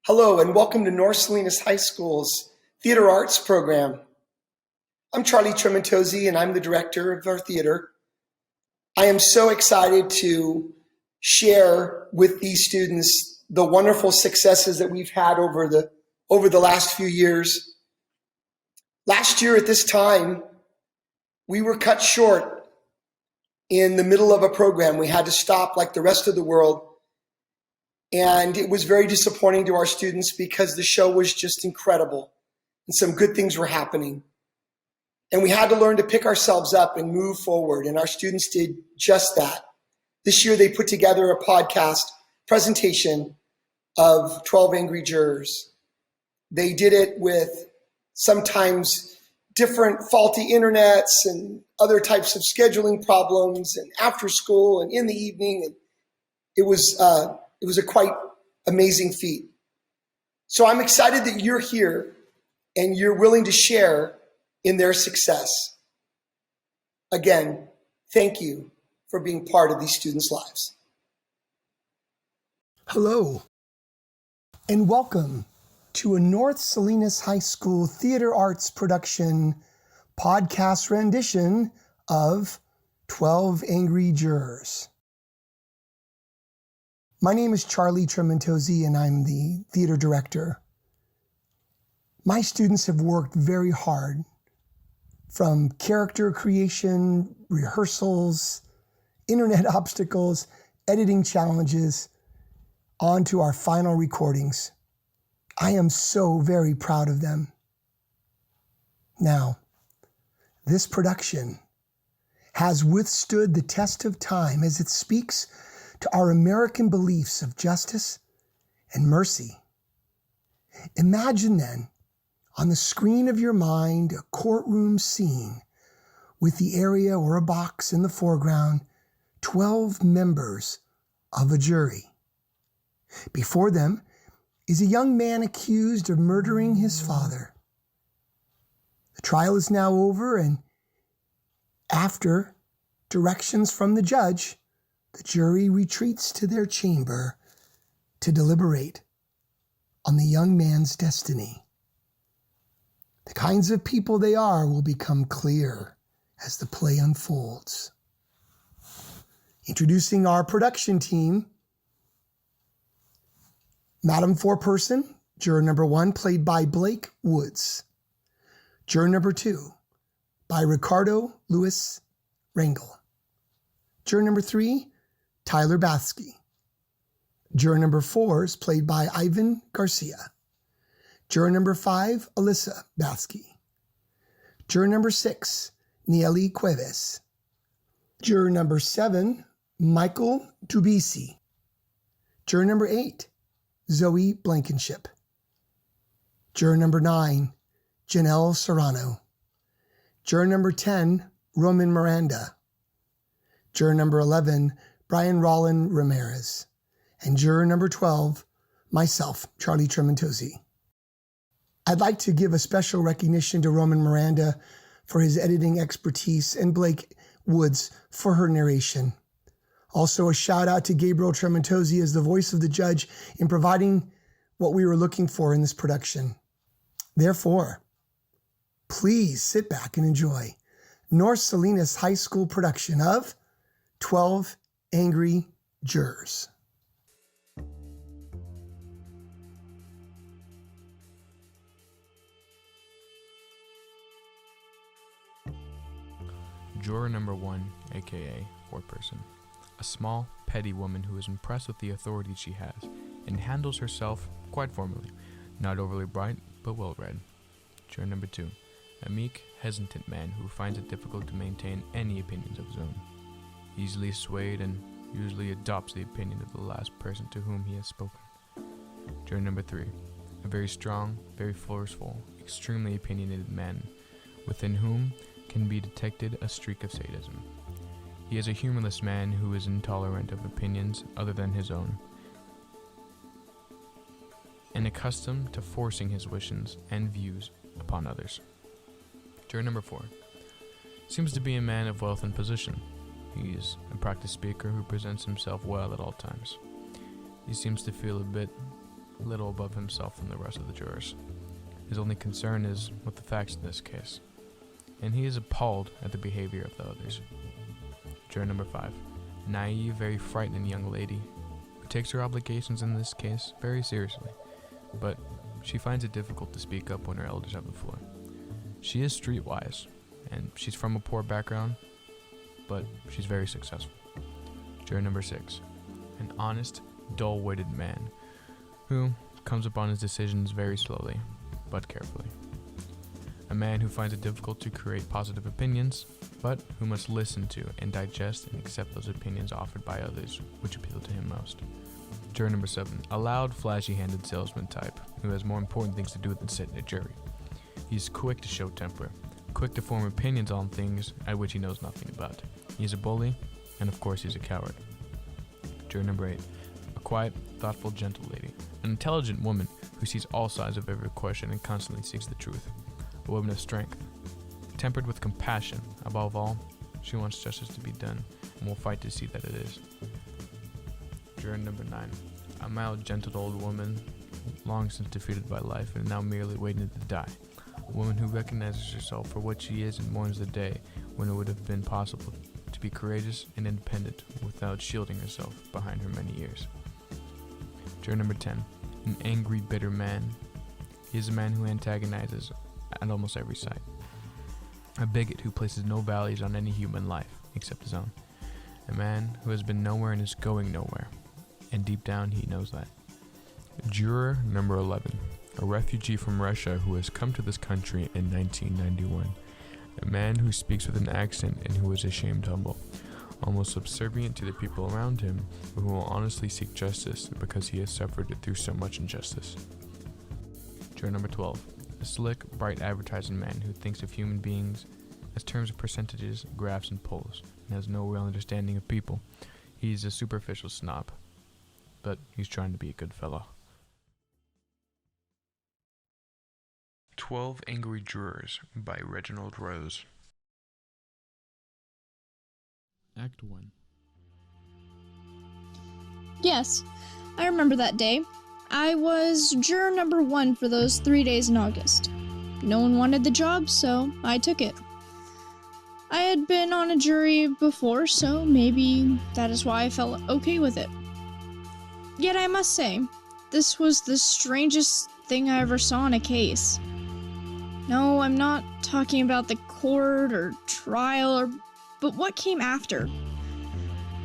Hello and welcome to North Salinas High School's Theater Arts program. I'm Charlie Trementozzi and I'm the director of our theater. I am so excited to share with these students the wonderful successes that we've had over the last few years. Last year at this time, we were cut short in the middle of a program. We had to stop like the rest of the world. And it was very disappointing to our students because the show was just incredible and some good things were happening. And we had to learn to pick ourselves up and move forward. And our students did just that. This year, they put together a podcast presentation of 12 Angry Jurors. They did it with sometimes different faulty internets and other types of scheduling problems and after school and in the evening. And it was a quite amazing feat. So I'm excited that you're here and you're willing to share in their success. Again, thank you for being part of these students' lives. Hello, and welcome to a North Salinas High School Theater Arts production podcast rendition of 12 Angry Jurors. My name is Charlie Trementozzi, and I'm the theater director. My students have worked very hard, from character creation, rehearsals, internet obstacles, editing challenges, on to our final recordings. I am so very proud of them. Now, this production has withstood the test of time as it speaks to our American beliefs of justice and mercy. Imagine then, on the screen of your mind, a courtroom scene with the area or a box in the foreground, 12 members of a jury. Before them is a young man accused of murdering his father. The trial is now over, and after directions from the judge, the jury retreats to their chamber to deliberate on the young man's destiny. The kinds of people they are will become clear as the play unfolds. Introducing our production team, Madam Foreperson, juror number 1, played by Blake Woods. Juror number 2, by Ricardo Lewis Rangel. Juror number 3, Tyler Bathsky. Juror number 4 is played by Ivan Garcia. Juror number 5, Alyssa Bathsky. Juror number 6, Nieli Cuevas. Juror number 7, Michael Dubisi. Juror number 8, Zoe Blankenship. Juror number 9, Janelle Serrano. Juror number 10, Roman Miranda. Juror number 11, Brian Rollin Ramirez. And juror number 12, myself, Charlie Trementozzi. I'd like to give a special recognition to Roman Miranda for his editing expertise and Blake Woods for her narration. Also a shout out to Gabriel Trementozzi as the voice of the judge in providing what we were looking for in this production. Therefore, please sit back and enjoy North Salinas High School production of 12 Angry Jurors. Juror number 1, aka Foreperson. A small, petty woman who is impressed with the authority she has and handles herself quite formally. Not overly bright, but well-read. Juror number 2. A meek, hesitant man who finds it difficult to maintain any opinions of his own. Easily swayed and usually adopts the opinion of the last person to whom he has spoken. Juror number 3. A very strong, very forceful, extremely opinionated man, within whom can be detected a streak of sadism. He is a humorless man who is intolerant of opinions other than his own, and accustomed to forcing his wishes and views upon others. Juror number 4. Seems to be a man of wealth and position. He is a practiced speaker who presents himself well at all times. He seems to feel a bit little above himself than the rest of the jurors. His only concern is with the facts in this case, and he is appalled at the behavior of the others. Juror number 5, naive, very frightened young lady who takes her obligations in this case very seriously, but she finds it difficult to speak up when her elders have the floor. She is streetwise, and she's from a poor background, but she's very successful. Juror number 6, an honest, dull-witted man who comes upon his decisions very slowly, but carefully. A man who finds it difficult to create positive opinions, but who must listen to and digest and accept those opinions offered by others, which appeal to him most. Juror number 7, a loud, flashy-handed salesman type who has more important things to do than sit in a jury. He's quick to show temper, quick to form opinions on things at which he knows nothing about. He's a bully, and of course he's a coward. Juror number 8, a quiet, thoughtful, gentle lady, an intelligent woman who sees all sides of every question and constantly seeks the truth. A woman of strength, tempered with compassion. Above all, she wants justice to be done and will fight to see that it is. Juror number 9, a mild, gentle old woman, long since defeated by life and now merely waiting to die. A woman who recognizes herself for what she is and mourns the day when it would have been possible to be courageous and independent without shielding herself behind her many years. Juror number 10, an angry, bitter man. He is a man who antagonizes at almost every side. A bigot who places no values on any human life except his own. A man who has been nowhere and is going nowhere, and deep down he knows that. Juror number 11, a refugee from Russia who has come to this country in 1991. A man who speaks with an accent and who is ashamed humble, almost subservient to the people around him, but who will honestly seek justice because he has suffered through so much injustice. Juror number 12, a slick, bright advertising man who thinks of human beings as terms of percentages, graphs, and polls, and has no real understanding of people. He's a superficial snob, but he's trying to be a good fellow. 12 Angry Jurors by Reginald Rose. Act 1. Yes, I remember that day. I was juror number 1 for those 3 days in August. No one wanted the job, so I took it. I had been on a jury before, so maybe that is why I felt okay with it. Yet I must say, this was the strangest thing I ever saw in a case. No, I'm not talking about the court or trial, but what came after.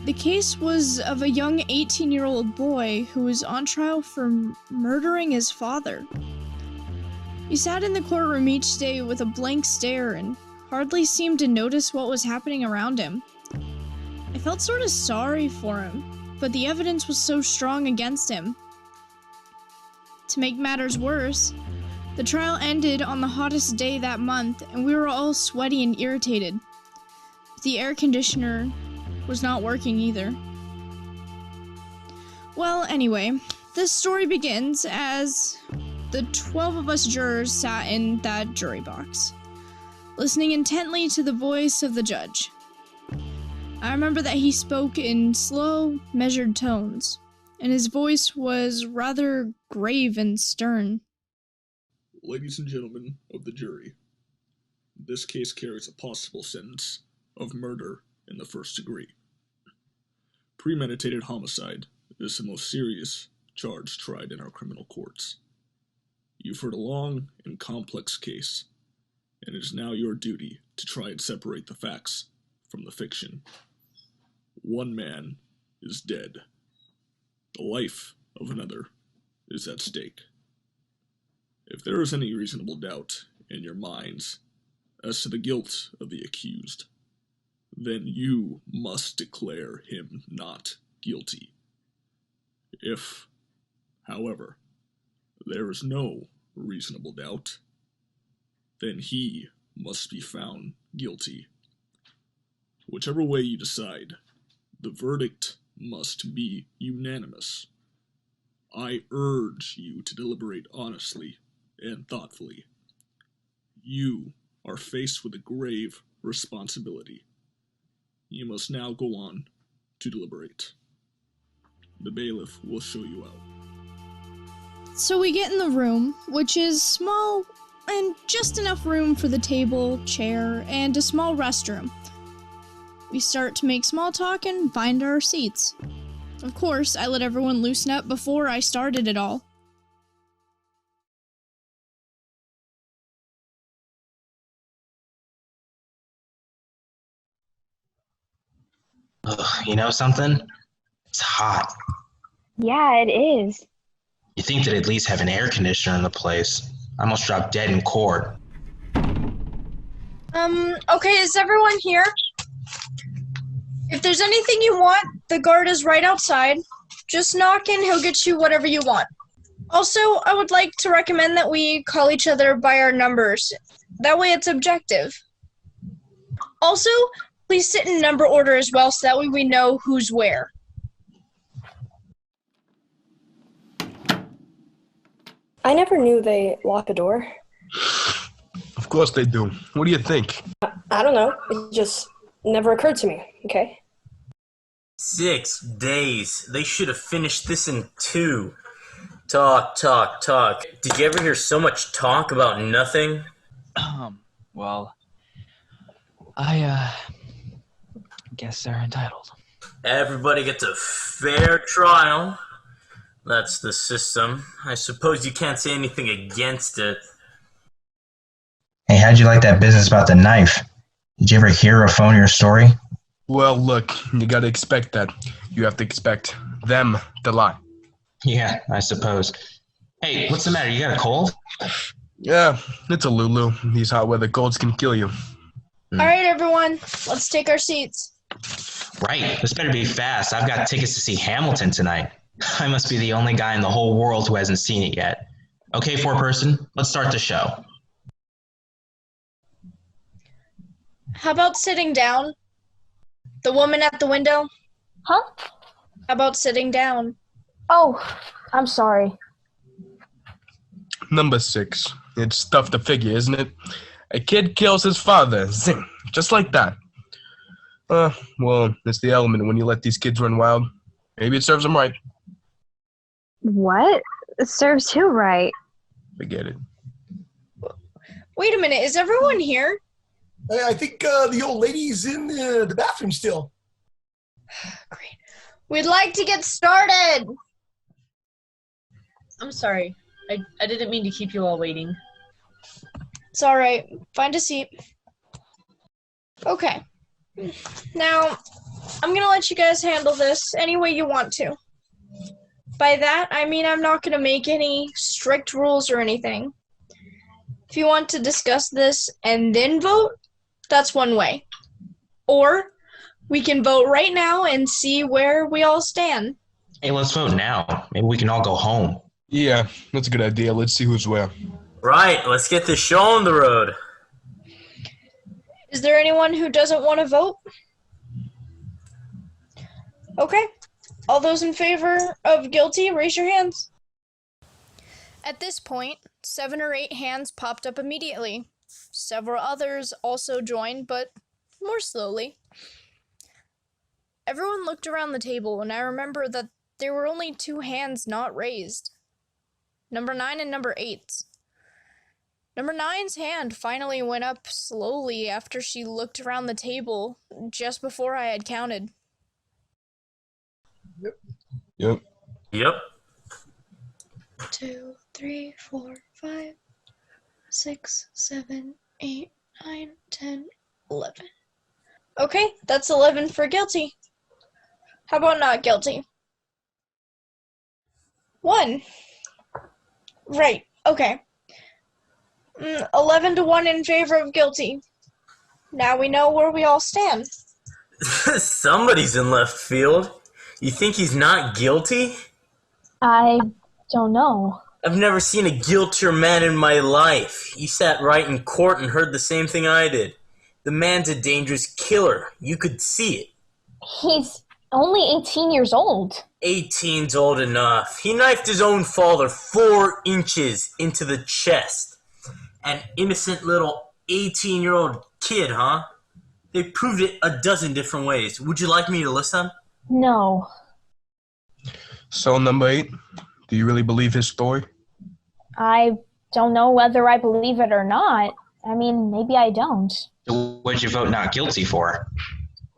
The case was of a young 18-year-old boy who was on trial for murdering his father. He sat in the courtroom each day with a blank stare and hardly seemed to notice what was happening around him. I felt sort of sorry for him, but the evidence was so strong against him. To make matters worse, the trial ended on the hottest day that month, and we were all sweaty and irritated. The air conditioner was not working either. Well, anyway, this story begins as the 12 of us jurors sat in that jury box, listening intently to the voice of the judge. I remember that he spoke in slow, measured tones, and his voice was rather grave and stern. Ladies and gentlemen of the jury, this case carries a possible sentence of murder in the first degree. Premeditated homicide is the most serious charge tried in our criminal courts. You've heard a long and complex case, and it is now your duty to try and separate the facts from the fiction. One man is dead. The life of another is at stake. If there is any reasonable doubt in your minds as to the guilt of the accused, then you must declare him not guilty. If, however, there is no reasonable doubt, then he must be found guilty. Whichever way you decide, the verdict must be unanimous. I urge you to deliberate honestly and thoughtfully. You are faced with a grave responsibility. You must now go on to deliberate. The bailiff will show you out. So we get in the room, which is small and just enough room for the table, chair, and a small restroom. We start to make small talk and find our seats. Of course, I let everyone loosen up before I started it all. Ugh, you know something? It's hot. Yeah, it is. You think they'd at least have an air conditioner in the place. I almost dropped dead in court. Okay, is everyone here? If there's anything you want, the guard is right outside. Just knock and he'll get you whatever you want. Also, I would like to recommend that we call each other by our numbers. That way it's objective. Also, please sit in number order as well, so that way we know who's where. I never knew they lock a door. Of course they do. What do you think? I don't know. It just never occurred to me, okay? 6 days. They should have finished this in 2. Talk, talk, talk. Did you ever hear so much talk about nothing? Well, I guess they're entitled. Everybody gets a fair trial. That's the system. I suppose you can't say anything against it. Hey, how'd you like that business about the knife? Did you ever hear or phone your story? Well, look, you gotta expect that. You have to expect them to lie. Yeah, I suppose. Hey, what's the matter? You got a cold? Yeah, it's a Lulu. These hot weather colds can kill you. Alright, everyone, let's take our seats. Right, this better be fast. I've got tickets to see Hamilton tonight. I must be the only guy in the whole world who hasn't seen it yet. Okay, 4-person, let's start the show. How about sitting down? The woman at the window? Huh? How about sitting down? Oh, I'm sorry. Number 6. It's tough to figure, isn't it? A kid kills his father. Zing. Just like that. Well, it's the element when you let these kids run wild. Maybe it serves them right. What? It serves who right? Forget it. Wait a minute, is everyone here? I think the old lady's in the bathroom still. Great. We'd like to get started! I'm sorry. I didn't mean to keep you all waiting. It's alright. Find a seat. Okay. Now, I'm gonna let you guys handle this any way you want to. By that, I mean I'm not gonna make any strict rules or anything. If you want to discuss this and then vote, that's one way. Or, we can vote right now and see where we all stand. Hey, let's vote now. Maybe we can all go home. Yeah, that's a good idea. Let's see who's where. Right, let's get this show on the road. Is there anyone who doesn't want to vote? Okay. All those in favor of guilty, raise your hands. At this point, 7 or 8 hands popped up immediately. Several others also joined, but more slowly. Everyone looked around the table, and I remember that there were only 2 hands not raised. Number 9 and number 8. Number 9's hand finally went up slowly after she looked around the table just before I had counted. Yep. 2, 3, 4, 5, 6, 7, 8, 9, 10, 11. Okay, that's 11 for guilty. How about not guilty? 1. Right, okay. 11 to 1 in favor of guilty. Now we know where we all stand. Somebody's in left field. You think he's not guilty? I don't know. I've never seen a guiltier man in my life. He sat right in court and heard the same thing I did. The man's a dangerous killer. You could see it. He's only 18 years old. 18's old enough. He knifed his own father 4 inches into the chest. An innocent little 18-year-old kid, huh? They proved it a dozen different ways. Would you like me to list them? No. So, number 8, do you really believe his story? I don't know whether I believe it or not. I mean, maybe I don't. So what'd you vote not guilty for?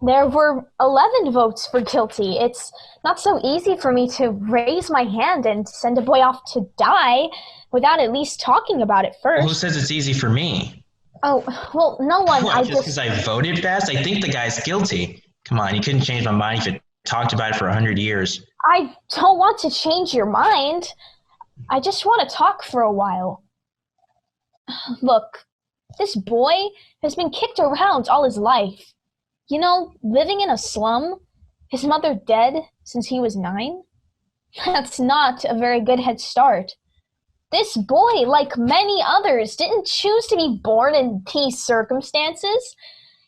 There were 11 votes for guilty. It's not so easy for me to raise my hand and send a boy off to die without at least talking about it first. Well, who says it's easy for me? Oh, well, no one. What, just because I voted fast? I think the guy's guilty. Come on, you couldn't change my mind if you talked about it for 100 years. I don't want to change your mind. I just want to talk for a while. Look, this boy has been kicked around all his life. You know, living in a slum, his mother dead since he was 9. That's not a very good head start. This boy, like many others, didn't choose to be born in these circumstances.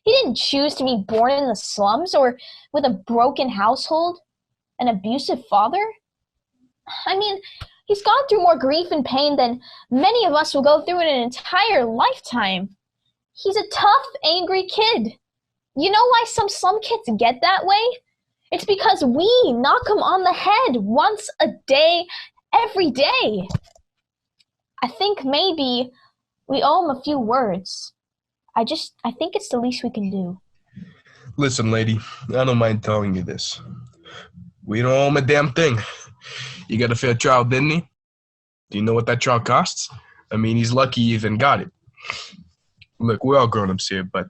He didn't choose to be born in the slums or with a broken household, an abusive father. I mean, he's gone through more grief and pain than many of us will go through in an entire lifetime. He's a tough, angry kid. You know why some slum kids get that way? It's because we knock them on the head once a day, every day. I think maybe we owe him a few words. I think it's the least we can do. Listen, lady, I don't mind telling you this. We don't owe him a damn thing. He got a fair trial, didn't he? Do you know what that trial costs? I mean, he's lucky he even got it. Look, we're all grown-ups here, but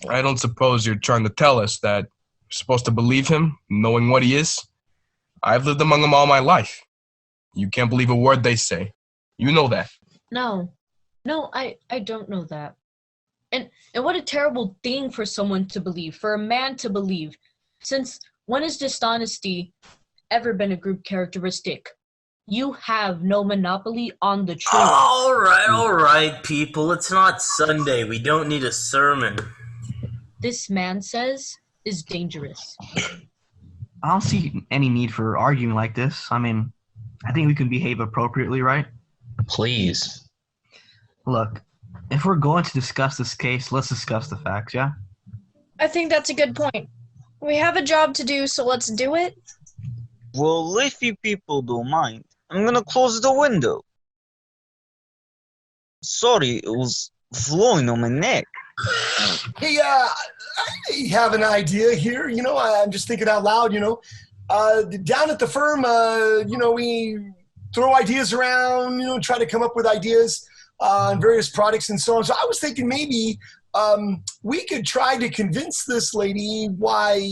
I don't suppose you're trying to tell us that we're supposed to believe him, knowing what he is? I've lived among them all my life. You can't believe a word they say. You know that. No, I don't know that. And what a terrible thing for someone to believe, for a man to believe. Since when has dishonesty ever been a group characteristic? You have no monopoly on the truth. All right, people. It's not Sunday. We don't need a sermon. This man says is dangerous. I don't see any need for arguing like this. I mean, I think we can behave appropriately, right? Please. Look, if we're going to discuss this case, let's discuss the facts, yeah? I think that's a good point. We have a job to do, so let's do it. Well, if you people don't mind, I'm gonna close the window. Sorry, it was flowing on my neck. Hey, I have an idea here. You know, I'm just thinking out loud, down at the firm, we throw ideas around, try to come up with ideas on various products and so on. So I was thinking maybe we could try to convince this lady why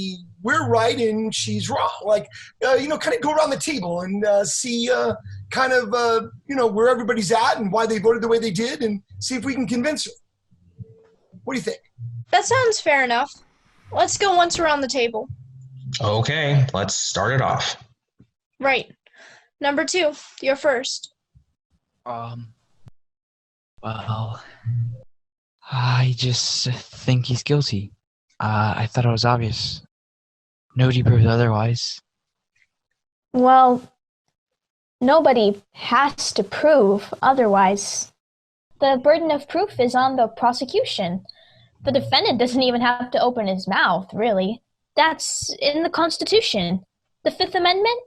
we're right and she's wrong. Like, kind of go around the table and see where everybody's at and why they voted the way they did and see if we can convince her. What do you think? That sounds fair enough. Let's go once around the table. Okay, let's start it off. Right. Number 2, you're first. Well, I just think he's guilty. I thought it was obvious. Nobody proved otherwise. Well, nobody has to prove otherwise. The burden of proof is on the prosecution. The defendant doesn't even have to open his mouth, really. That's in the Constitution. The Fifth Amendment?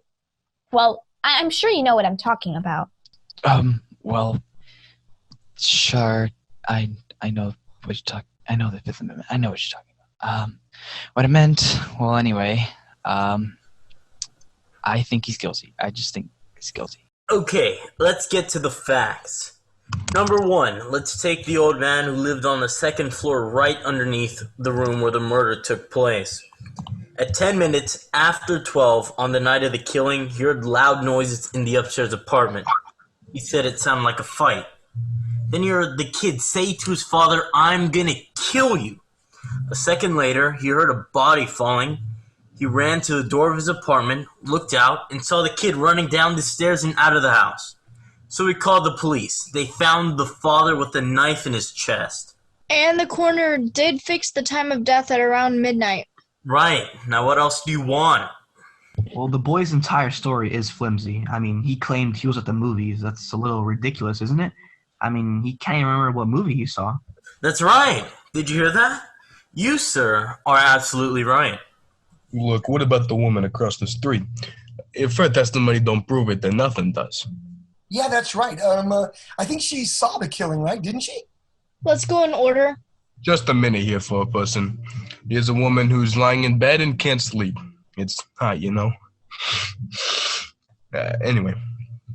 Well, I'm sure you know what I'm talking about. Well, sure. I know what you're talking. I know the Fifth Amendment. I know what you're talking about. What I meant. Well, anyway. I think he's guilty. I just think he's guilty. Okay, let's get to the facts. Number 1, let's take the old man who lived on the second floor right underneath the room where the murder took place. At 10 minutes after 12 on the night of the killing, he heard loud noises in the upstairs apartment. He said it sounded like a fight. Then he heard the kid say to his father, "I'm gonna kill you." A second later, he heard a body falling. He ran to the door of his apartment, looked out, and saw the kid running down the stairs and out of the house. So he called the police. They found the father with a knife in his chest. And the coroner did fix the time of death at around midnight. Right. Now what else do you want? Well, the boy's entire story is flimsy. I mean, he claimed he was at the movies. That's a little ridiculous, isn't it? I mean, he can't even remember what movie he saw. That's right. Did you hear that? You, sir, are absolutely right. Look, what about the woman across the street? If her testimony don't prove it, then nothing does. Yeah, that's right. I think she saw the killing, right? Didn't she? Let's go in order. Just a minute here for a person. Here's a woman who's lying in bed and can't sleep. It's hot, you know. Anyway,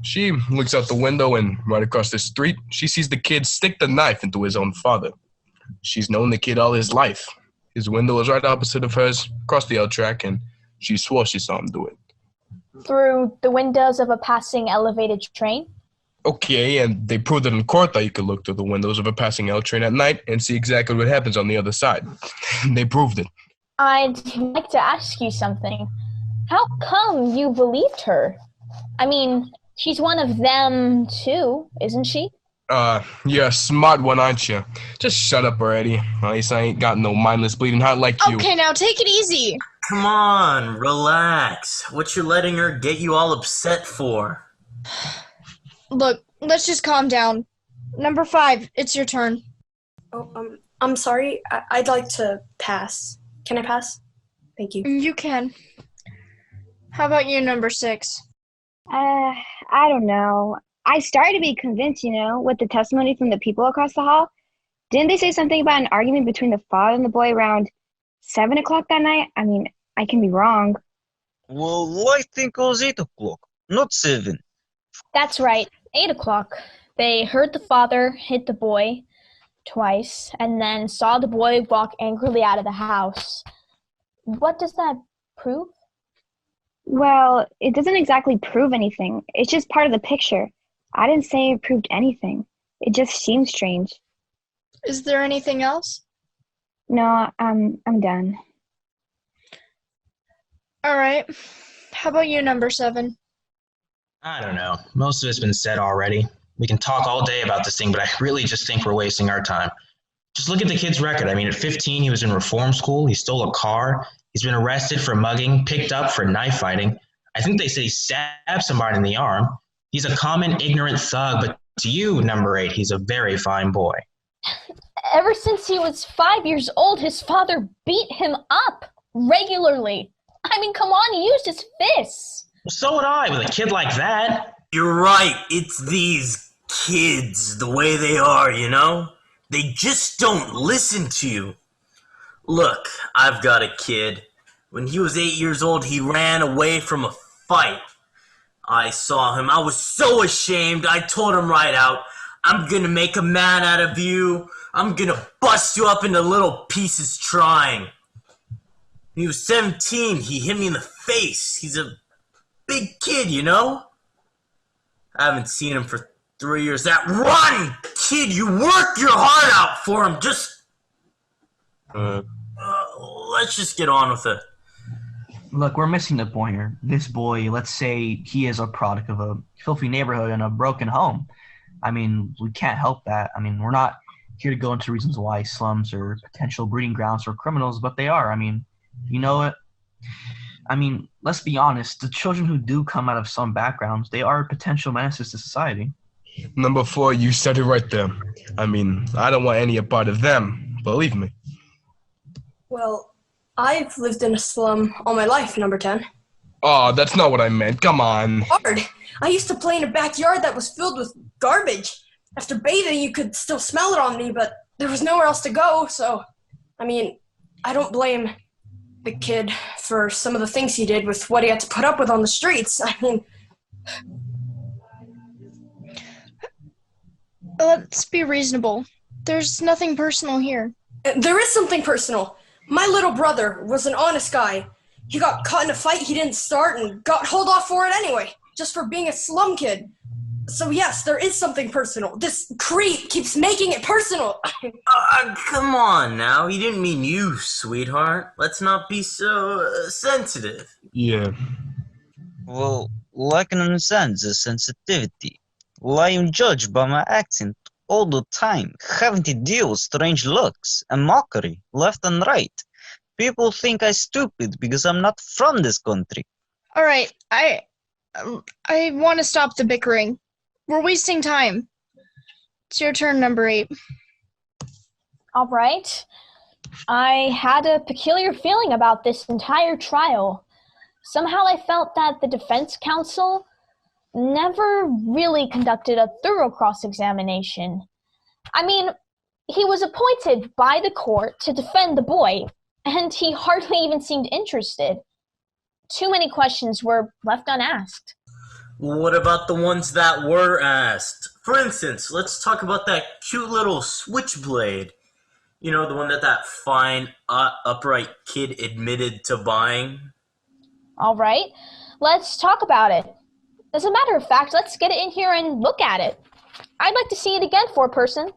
she looks out the window and right across the street, she sees the kid stick the knife into his own father. She's known the kid all his life. His window is right opposite of hers, across the L track, and she swore she saw him do it. Through the windows of a passing elevated train? Okay, and they proved it in court that you could look through the windows of a passing L train at night and see exactly what happens on the other side. They proved it. I'd like to ask you something. How come you believed her? I mean, she's one of them too, isn't she? You're a smart one, aren't you? Just shut up already. At least I ain't got no mindless bleeding heart like you. Okay, now take it easy. Come on, relax. What you letting her get you all upset for? Look, let's just calm down. Number 5, it's your turn. Oh, I'm sorry. I'd like to pass. Can I pass? Thank you. You can. How about you, number 6? I don't know. I started to be convinced, with the testimony from the people across the hall. Didn't they say something about an argument between the father and the boy around 7 o'clock that night? I mean, I can be wrong. Well, I think it was 8 o'clock, not 7. That's right, 8 o'clock. They heard the father hit the boy twice and then saw the boy walk angrily out of the house. What does that prove? Well, it doesn't exactly prove anything. It's just part of the picture. I didn't say it proved anything. It just seems strange. Is there anything else? No, I'm done. All right. How about you, number 7? I don't know. Most of it's been said already. We can talk all day about this thing, but I really just think we're wasting our time. Just look at the kid's record. I mean, at 15, he was in reform school. He stole a car. He's been arrested for mugging, picked up for knife fighting. I think they said he stabbed somebody in the arm. He's a common, ignorant thug, but to you, number 8, he's a very fine boy. Ever since he was 5 years old, his father beat him up regularly. I mean, come on, he used his fists. So would I with a kid like that. You're right, it's these kids, the way they are, They just don't listen to you. Look, I've got a kid. When he was 8 years old, he ran away from a fight. I saw him. I was so ashamed. I told him right out, I'm gonna make a man out of you. I'm gonna bust you up into little pieces trying. When he was 17, he hit me in the face. He's a big kid, I haven't seen him for 3 years. That run, kid, you worked your heart out for him. Just, let's just get on with it. Look, we're missing the point here. This boy, let's say he is a product of a filthy neighborhood and a broken home. I mean, we can't help that. I mean, we're not here to go into reasons why slums are potential breeding grounds for criminals, but they are. I mean, you know what? I mean, let's be honest. The children who do come out of some backgrounds, they are potential menaces to society. Number 4, you said it right there. I mean, I don't want any part of them, believe me. Well, I've lived in a slum all my life, number 10. Oh, that's not what I meant. Come on. Hard. I used to play in a backyard that was filled with garbage. After bathing, you could still smell it on me, but there was nowhere else to go, so, I mean, I don't blame the kid for some of the things he did with what he had to put up with on the streets. I mean... Let's be reasonable. There's nothing personal here. There is something personal. My little brother was an honest guy. He got caught in a fight he didn't start and got hauled off for it anyway, just for being a slum kid. So yes, there is something personal. This creep keeps making it personal. Come on now. He didn't mean you, sweetheart. Let's not be so sensitive. Yeah. Well, I can understand the sensitivity. Well, I am judged by my accent all the time, having to deal with strange looks and mockery left and right. People think I'm stupid because I'm not from this country. All right, I want to stop the bickering. We're wasting time. It's your turn, number 8. All right. I had a peculiar feeling about this entire trial. Somehow I felt that the defense counsel never really conducted a thorough cross-examination. I mean, he was appointed by the court to defend the boy, and he hardly even seemed interested. Too many questions were left unasked. What about the ones that were asked? For instance, let's talk about that cute little switchblade. You know, the one that fine, upright kid admitted to buying. All right, let's talk about it. As a matter of fact, let's get it in here and look at it. I'd like to see it again, foreperson.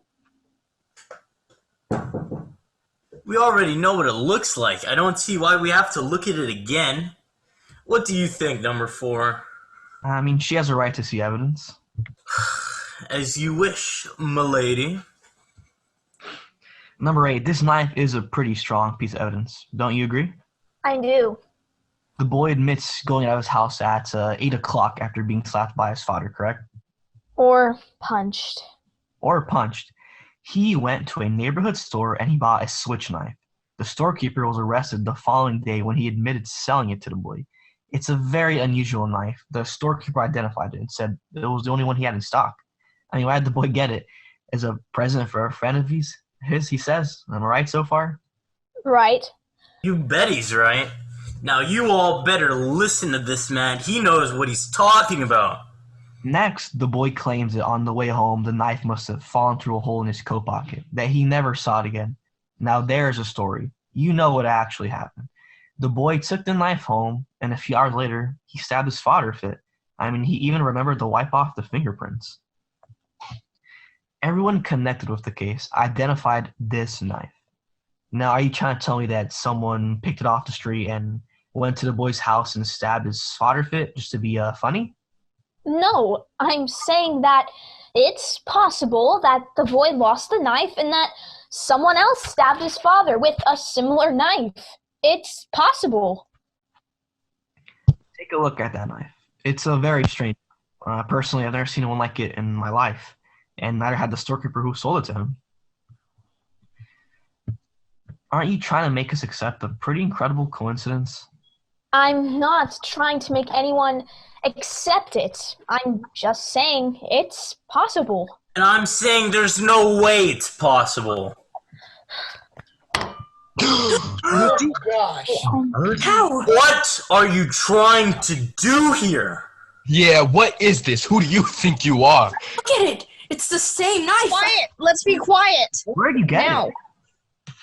We already know what it looks like. I don't see why we have to look at it again. What do you think, number 4? I mean, she has a right to see evidence. As you wish, m'lady. Number 8, this knife is a pretty strong piece of evidence. Don't you agree? I do. The boy admits going out of his house at 8 o'clock after being slapped by his father, correct? Or punched. Or punched. He went to a neighborhood store and he bought a switch knife. The storekeeper was arrested the following day when he admitted selling it to the boy. It's a very unusual knife. The storekeeper identified it and said it was the only one he had in stock. I mean, why did the boy get it? As a present for a friend of his, he says. Am I right so far? Right. You bet he's right. Now you all better listen to this man. He knows what he's talking about. Next, the boy claims that on the way home, the knife must have fallen through a hole in his coat pocket, that he never saw it again. Now there's a story. You know what actually happened. The boy took the knife home, and a few hours later, he stabbed his father with it. I mean, he even remembered to wipe off the fingerprints. Everyone connected with the case identified this knife. Now, are you trying to tell me that someone picked it off the street and went to the boy's house and stabbed his father with it just to be funny? No, I'm saying that it's possible that the boy lost the knife and that someone else stabbed his father with a similar knife. It's possible. Take a look at that knife. It's a very strange. Personally, I've never seen one like it in my life, and neither had the storekeeper who sold it to him. Aren't you trying to make us accept a pretty incredible coincidence? I'm not trying to make anyone accept it. I'm just saying it's possible. And I'm saying there's no way it's possible. Oh gosh. How? What are you trying to do here? Yeah, what is this? Who do you think you are? Look at it. It's the same knife. Quiet. Let's be quiet. Where'd you get Now. it?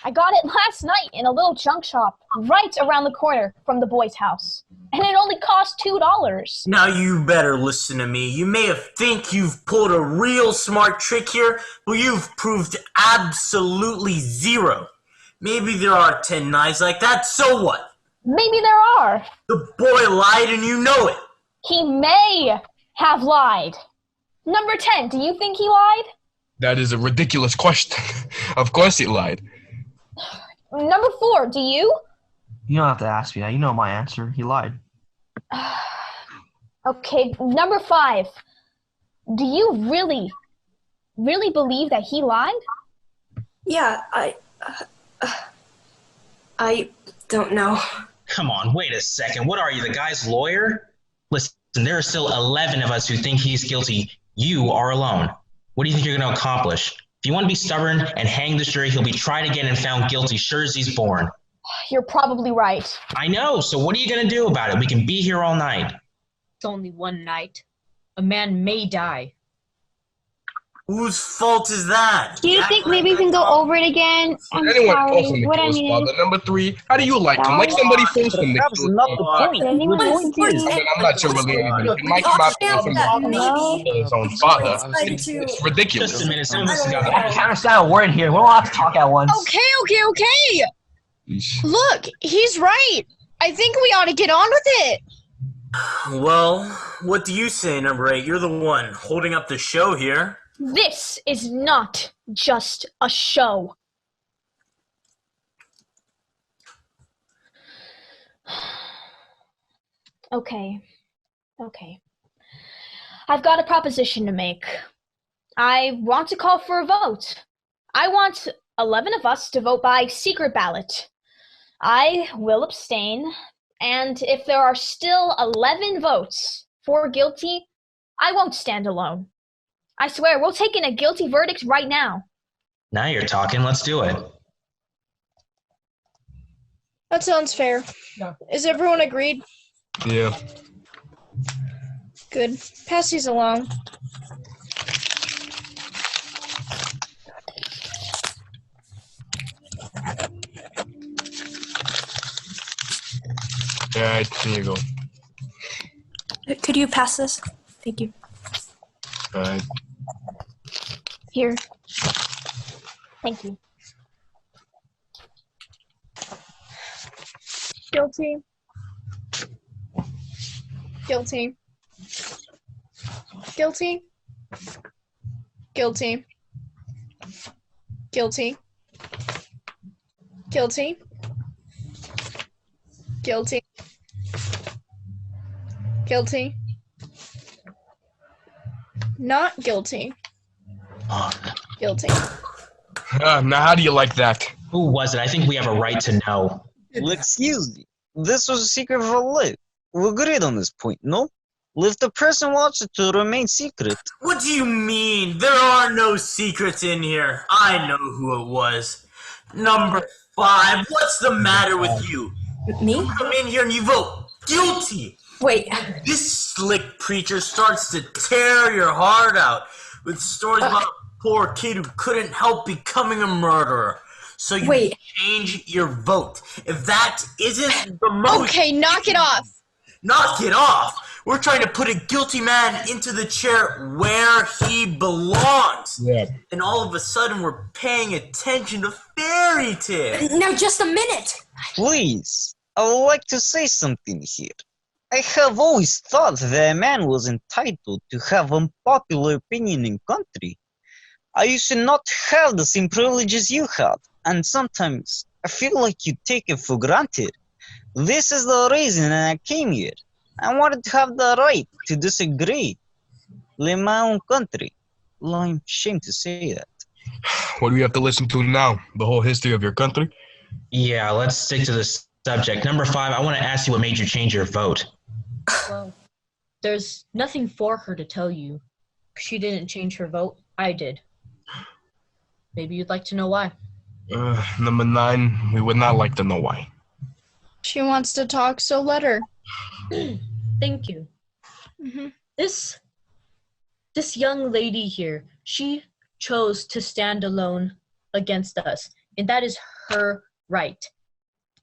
I got it last night in a little junk shop right around the corner from the boy's house. And it only cost $2. Now you better listen to me. You may have think you've pulled a real smart trick here, but you've proved absolutely zero. Maybe there are 10 knives like that, so what? Maybe there are. The boy lied and you know it. He may have lied. Number 10, do you think he lied? That is a ridiculous question. Of course he lied. Number 4, do you? You don't have to ask me that. You know my answer. He lied. Okay, number 5. Do you really believe that he lied? Yeah, I don't know. Come on, wait a second. What are you, the guy's lawyer? Listen, there are still 11 of us who think he's guilty. You are alone. What do you think you're going to accomplish? If you want to be stubborn and hang this jury, he'll be tried again and found guilty, sure as he's born. You're probably right. I know, so what are you going to do about it? We can be here all night. It's only one night. A man may die. Whose fault is that? Do you think maybe we can go over it again? I'm Anyone sorry. else on the What I close mean father? Number 3, how do you like him? Like somebody first in the That's not the point. anyone want to? I'm not sure really anything. It might come out from his own father. It's ridiculous. Just a minute, I don't know. I can't understand a word in here. We don't have to talk at once. Okay. Yeesh. Look, he's right. I think we ought to get on with it. Well, what do you say, number 8? You're the one holding up the show here. This is not just a show. Okay. I've got a proposition to make. I want to call for a vote. I want 11 of us to vote by secret ballot. I will abstain, and if there are still 11 votes for guilty, I won't stand alone. I swear, we'll take in a guilty verdict right now. Now you're talking. Let's do it. That sounds fair. Yeah. Is everyone agreed? Yeah. Good. Pass these along. All right, here you go. Could you pass this? Thank you. All right. Here. Thank you. Guilty. Guilty. Guilty. Guilty. Guilty. Guilty. Guilty. Guilty. Not guilty. Guilty. Now, how do you like that? Who was it? I think we have a right to know. Excuse me. This was a secret for life. We agreed on this point, no? Well, if the person wants it to remain secret. What do you mean? There are no secrets in here. I know who it was. Number 5. What's the matter with you? Me? You come in here and you vote guilty. Wait. This slick preacher starts to tear your heart out with stories about a poor kid who couldn't help becoming a murderer. So you change your vote. If that isn't the most... Okay, knock it off. Knock it off. We're trying to put a guilty man into the chair where he belongs. Yeah. And all of a sudden we're paying attention to fairy tales. Now just a minute. Please, I would like to say something here. I have always thought that a man was entitled to have unpopular opinion in country. I should not have the same privileges you have, and sometimes I feel like you take it for granted. This is the reason I came here. I wanted to have the right to disagree. In my own country. Well, I'm ashamed to say that. What do we have to listen to now? The whole history of your country? Yeah, let's stick to this subject. Number 5, I want to ask you what made you change your vote. Well, there's nothing for her to tell you. She didn't change her vote. I did. Maybe you'd like to know why. Number 9, we would not like to know why. She wants to talk, so let her. Thank you. Mm-hmm. This young lady here, she chose to stand alone against us, and that is her right.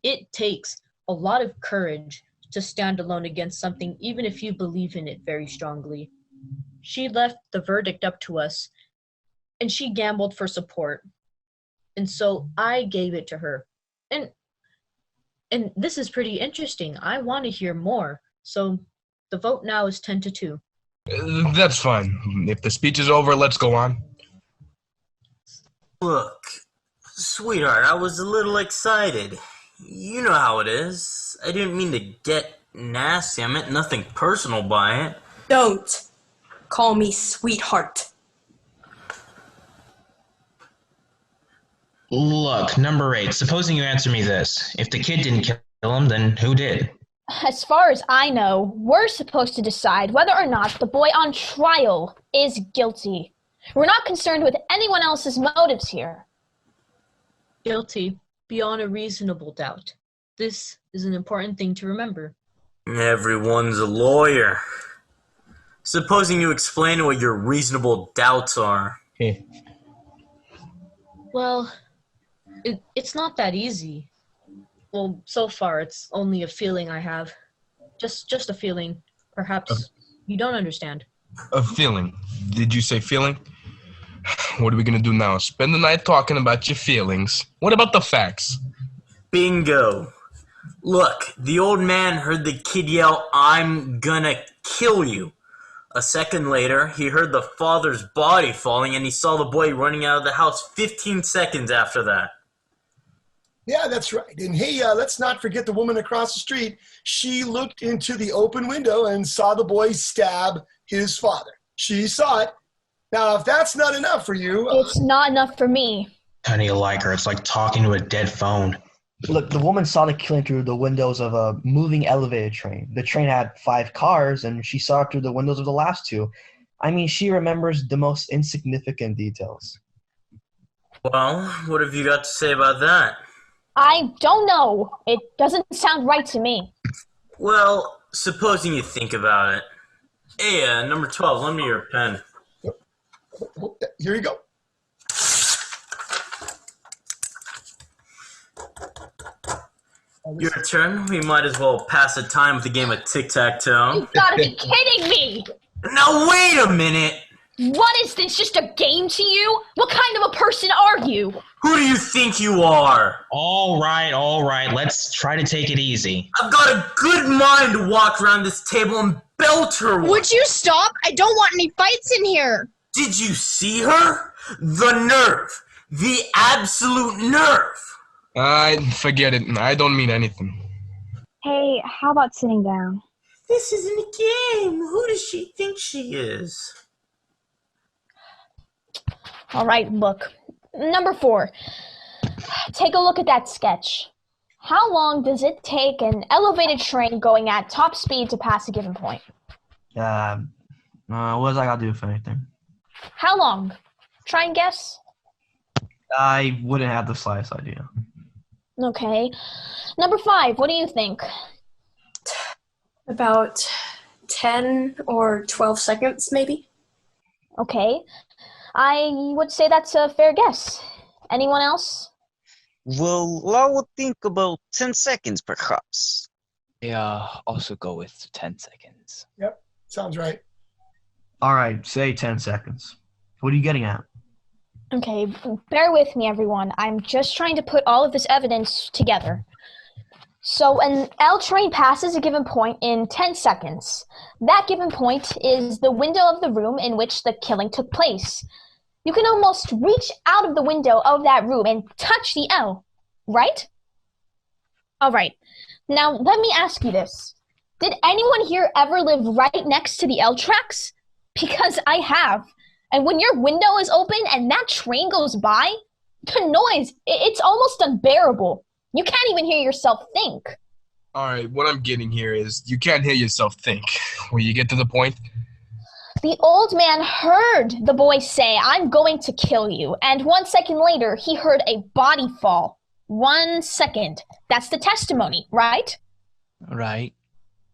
It takes a lot of courage to stand alone against something, even if you believe in it very strongly. She left the verdict up to us, and she gambled for support. And so I gave it to her. And this is pretty interesting. I want to hear more. So the vote now is 10-2. That's fine. If the speech is over, let's go on. Look, sweetheart, I was a little excited. You know how it is. I didn't mean to get nasty. I meant nothing personal by it. Don't call me sweetheart. Look, number 8, supposing you answer me this. If the kid didn't kill him, then who did? As far as I know, we're supposed to decide whether or not the boy on trial is guilty. We're not concerned with anyone else's motives here. Guilty beyond a reasonable doubt. This is an important thing to remember. Everyone's a lawyer. Supposing you explain what your reasonable doubts are. Well, it's not that easy. Well, so far it's only a feeling I have. Just a feeling. Perhaps you don't understand. A feeling. Did you say feeling? What are we going to do now? Spend the night talking about your feelings. What about the facts? Bingo. Look, the old man heard the kid yell, "I'm gonna kill you." A second later, he heard the father's body falling and he saw the boy running out of the house 15 seconds after that. Yeah, that's right. And hey, let's not forget the woman across the street. She looked into the open window and saw the boy stab his father. She saw it. Now, if that's not enough for you... It's not enough for me. How do you like her? It's like talking to a dead phone. Look, the woman saw the killing through the windows of a moving elevated train. The train had 5 cars, and she saw it through the windows of the last 2. I mean, she remembers the most insignificant details. Well, what have you got to say about that? I don't know. It doesn't sound right to me. Well, supposing you think about it. Hey, number 12, lend me your pen. Here you go. Your turn. We might as well pass the time with a game of tic-tac-toe. You gotta be kidding me! Now wait a minute! What is this, just a game to you? What kind of a person are you? Who do you think you are? All right. Let's try to take it easy. I've got a good mind to walk around this table and belt her one. Would you stop? I don't want any fights in here. Did you see her? The nerve. The absolute nerve. Forget it. I don't mean anything. Hey, how about sitting down? This isn't a game. Who does she think she is? All right, look. Number 4. Take a look at that sketch. How long does it take an elevated train going at top speed to pass a given point? What does I got to do with anything? How long? Try and guess. I wouldn't have the slightest idea. Okay. Number 5, what do you think? About 10 or 12 seconds, maybe. Okay. I would say that's a fair guess. Anyone else? Well, I would think about 10 seconds, perhaps. Yeah, also go with 10 seconds. Yep, sounds right. All right, say 10 seconds. What are you getting at? Okay, bear with me, everyone. I'm just trying to put all of this evidence together. So an L train passes a given point in 10 seconds. That given point is the window of the room in which the killing took place. You can almost reach out of the window of that room and touch the L, right? All right. Now, let me ask you this. Did anyone here ever live right next to the L tracks? Because I have. And when your window is open and that train goes by, the noise, it's almost unbearable. You can't even hear yourself think. All right, what I'm getting here is you can't hear yourself think. Will you get to the point? The old man heard the boy say, "I'm going to kill you." And 1 second later, he heard a body fall. 1 second. That's the testimony, right? Right.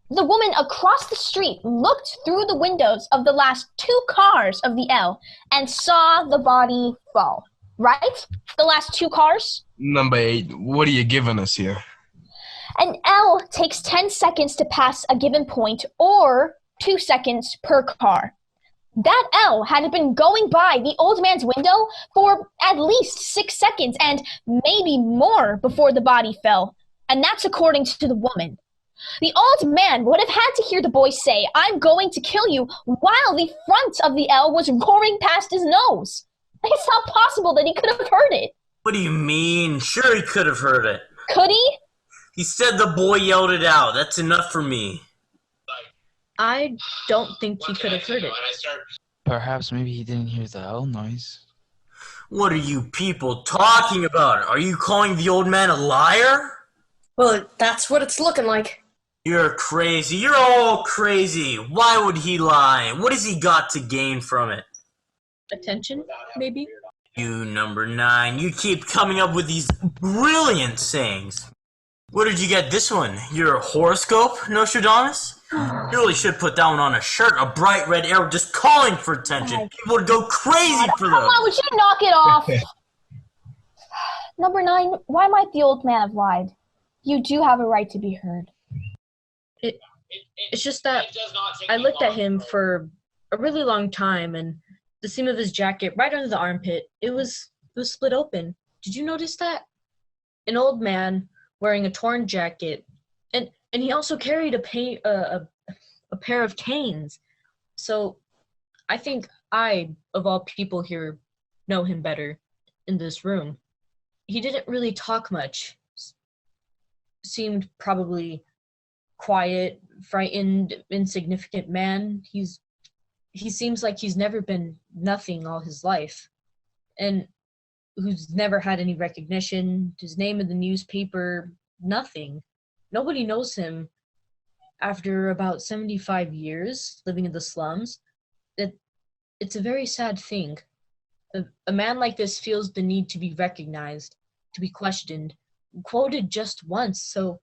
The woman across the street looked through the windows of the last 2 cars of the L and saw the body fall, right? The last 2 cars? Number 8, what are you giving us here? An L takes 10 seconds to pass a given point, or 2 seconds per car. That L had been going by the old man's window for at least 6 seconds and maybe more before the body fell. And that's according to the woman. The old man would have had to hear the boy say, "I'm going to kill you," while the front of the L was roaring past his nose. It's not possible that he could have heard it. What do you mean? Sure he could have heard it. Could he? He said the boy yelled it out. That's enough for me. I don't think he could have heard it. Perhaps maybe he didn't hear the L noise. What are you people talking about? Are you calling the old man a liar? Well, that's what it's looking like. You're crazy. You're all crazy. Why would he lie? What has he got to gain from it? Attention, maybe? You, number 9, you keep coming up with these brilliant sayings. Where did you get this one? Your horoscope, Nostradamus? You really should put that one on a shirt, a bright red arrow just calling for attention. People would go crazy for Come those. on, would you knock it off? Number 9, why might the old man have lied? You do have a right to be heard. It's just that I looked at him for a really long time, and the seam of his jacket right under the armpit, it was split open. Did you notice that? An old man wearing a torn jacket, and he also carried a pair of canes. So I think I, of all people here, know him better in this room. He didn't really talk much. Seemed probably quiet, frightened, insignificant man. He seems like he's never been nothing all his life. And who's never had any recognition, his name in the newspaper, nothing. Nobody knows him after about 75 years living in the slums. It's a very sad thing. A man like this feels the need to be recognized, to be questioned, quoted just once, so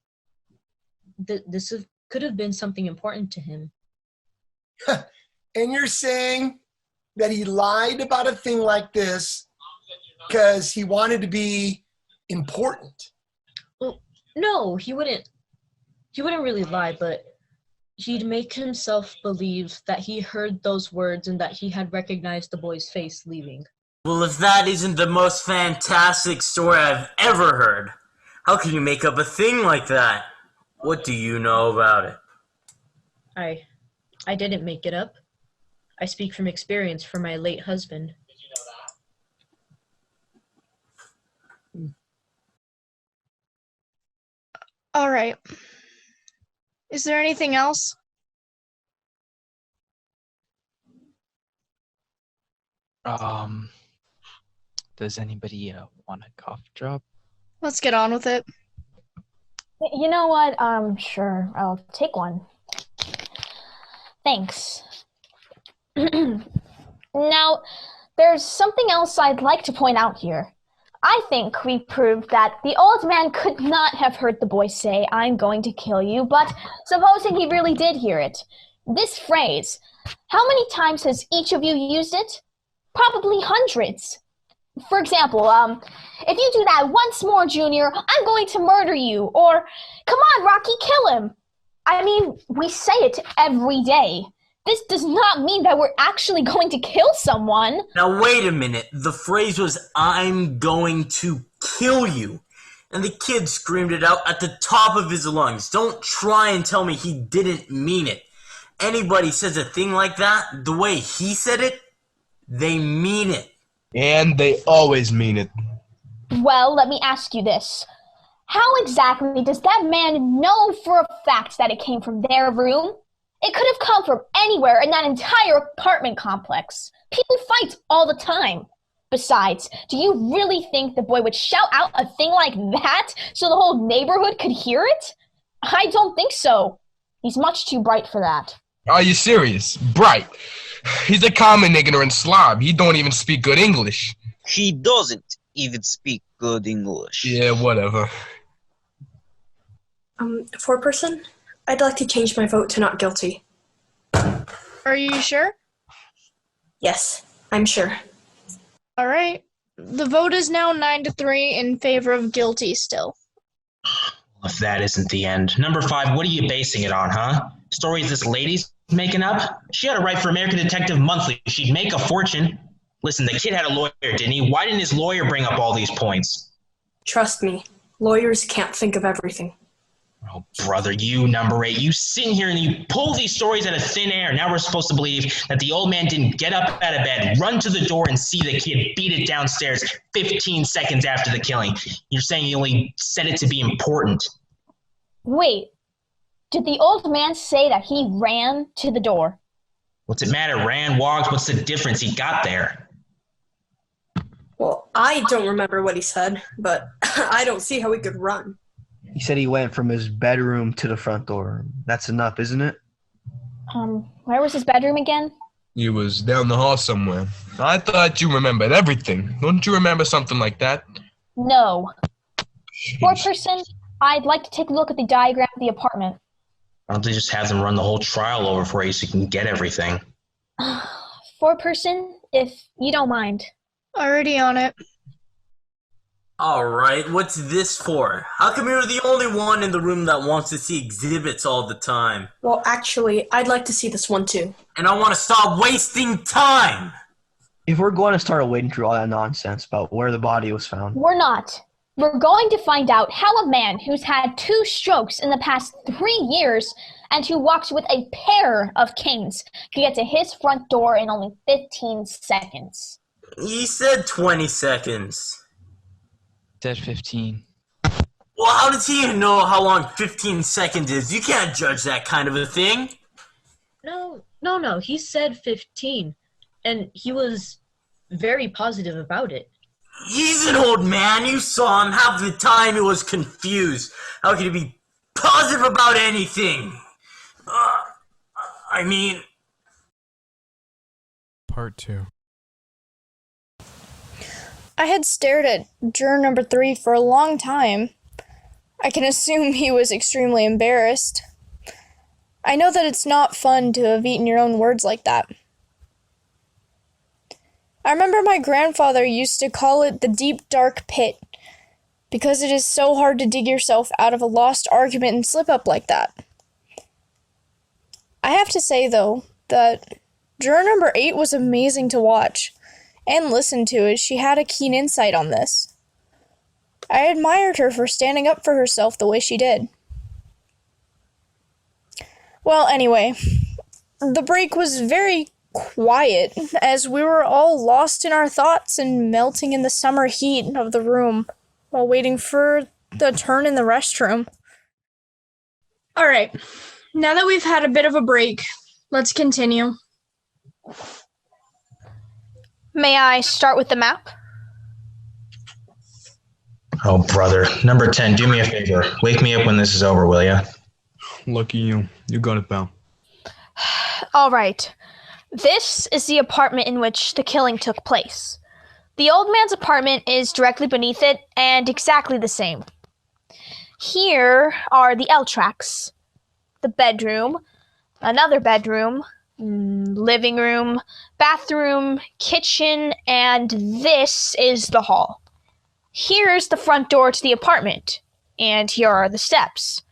this could have been something important to him. And you're saying that he lied about a thing like this because he wanted to be important? Well, no, he wouldn't really lie, but he'd make himself believe that he heard those words and that he had recognized the boy's face leaving. Well, if that isn't the most fantastic story I've ever heard, how can you make up a thing like that? What do you know about it? I didn't make it up. I speak from experience from my late husband. All right. Is there anything else? Does anybody want a cough drop? Let's get on with it. You know what? Sure, I'll take one. Thanks. Now, there's something else I'd like to point out here. I think we proved that the old man could not have heard the boy say, "I'm going to kill you," but supposing he really did hear it. This phrase, how many times has each of you used it? Probably hundreds. For example, if you do that once more, Junior, I'm going to murder you, or, come on, Rocky, kill him. I mean, we say it every day. This does not mean that we're actually going to kill someone. Now wait a minute, the phrase was, "I'm going to kill you." And the kid screamed it out at the top of his lungs. Don't try and tell me he didn't mean it. Anybody says a thing like that, the way he said it, they mean it. And they always mean it. Well, let me ask you this. How exactly does that man know for a fact that it came from their room? It could have come from anywhere in that entire apartment complex. People fight all the time. Besides, do you really think the boy would shout out a thing like that so the whole neighborhood could hear it? I don't think so. He's much too bright for that. Are you serious? Bright. He's a common ignorant slob. He don't even speak good English. He doesn't even speak good English. Yeah, whatever. Foreperson, I'd like to change my vote to not guilty. Are you sure? Yes, I'm sure. All right. The vote is now 9-3 in favor of guilty still. If that isn't the end. Number 5, what are you basing it on, huh? Stories this lady's making up? She had to write for American Detective Monthly. She'd make a fortune. Listen, the kid had a lawyer, didn't he? Why didn't his lawyer bring up all these points? Trust me, lawyers can't think of everything. Oh, brother, you number 8. You sit here and you pull these stories out of thin air. Now we're supposed to believe that the old man didn't get up out of bed, run to the door, and see the kid beat it downstairs 15 seconds after the killing. You're saying he only said it to be important. Wait, did the old man say that he ran to the door? What's it matter? Ran, walked, what's the difference? He got there. Well, I don't remember what he said, but I don't see how he could run. He said he went from his bedroom to the front door. That's enough, isn't it? Where was his bedroom again? He was down the hall somewhere. I thought you remembered everything. Don't you remember something like that? No. Foreperson, I'd like to take a look at the diagram of the apartment. Why don't they just have them run the whole trial over for you so you can get everything? Foreperson, if you don't mind. Already on it. Alright, what's this for? How come you're the only one in the room that wants to see exhibits all the time? Well, actually, I'd like to see this one too. And I want to stop wasting time! If we're going to start wading through all that nonsense about where the body was found. We're not. We're going to find out how a man who's had 2 strokes in the past 3 years and who walks with a pair of canes can get to his front door in only 15 seconds. He said 20 seconds. Said 15. Well, how does he even know how long 15 seconds is? You can't judge that kind of a thing. No, he said 15. And he was very positive about it. He's an old man. You saw him. Half the time he was confused. How could he be positive about anything? I mean... Part 2. I had stared at juror number 3 for a long time. I can assume he was extremely embarrassed. I know that it's not fun to have eaten your own words like that. I remember my grandfather used to call it the deep dark pit, because it is so hard to dig yourself out of a lost argument and slip up like that. I have to say, though, that juror number 8 was amazing to watch and listen to, as she had a keen insight on this. I admired her for standing up for herself the way she did. Well, anyway, the break was very quiet, as we were all lost in our thoughts and melting in the summer heat of the room while waiting for the turn in the restroom. All right, now that we've had a bit of a break, let's continue. May I start with the map? Oh, brother. Number 10, do me a favor. Wake me up when this is over, will ya? Lucky you. You got it, pal. All right. This is the apartment in which the killing took place. The old man's apartment is directly beneath it and exactly the same. Here are the L tracks. The bedroom, another bedroom, living room, bathroom, kitchen, and this is the hall. Here's the front door to the apartment, and here are the steps.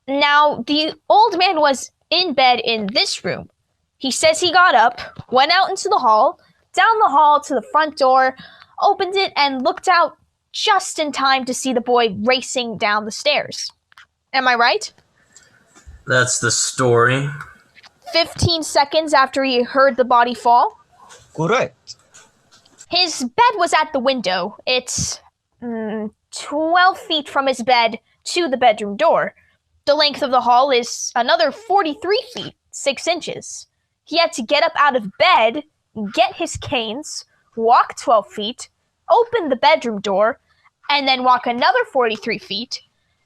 Now, the old man was in bed in this room. He says he got up, went out into the hall, down the hall to the front door, opened it, and looked out just in time to see the boy racing down the stairs. Am I right? That's the story. 15 seconds after he heard the body fall. Correct. His bed was at the window. It's 12 feet from his bed to the bedroom door. The length of the hall is another 43 feet, 6 inches. He had to get up out of bed, get his canes, walk 12 feet, open the bedroom door, and then walk another 43 feet,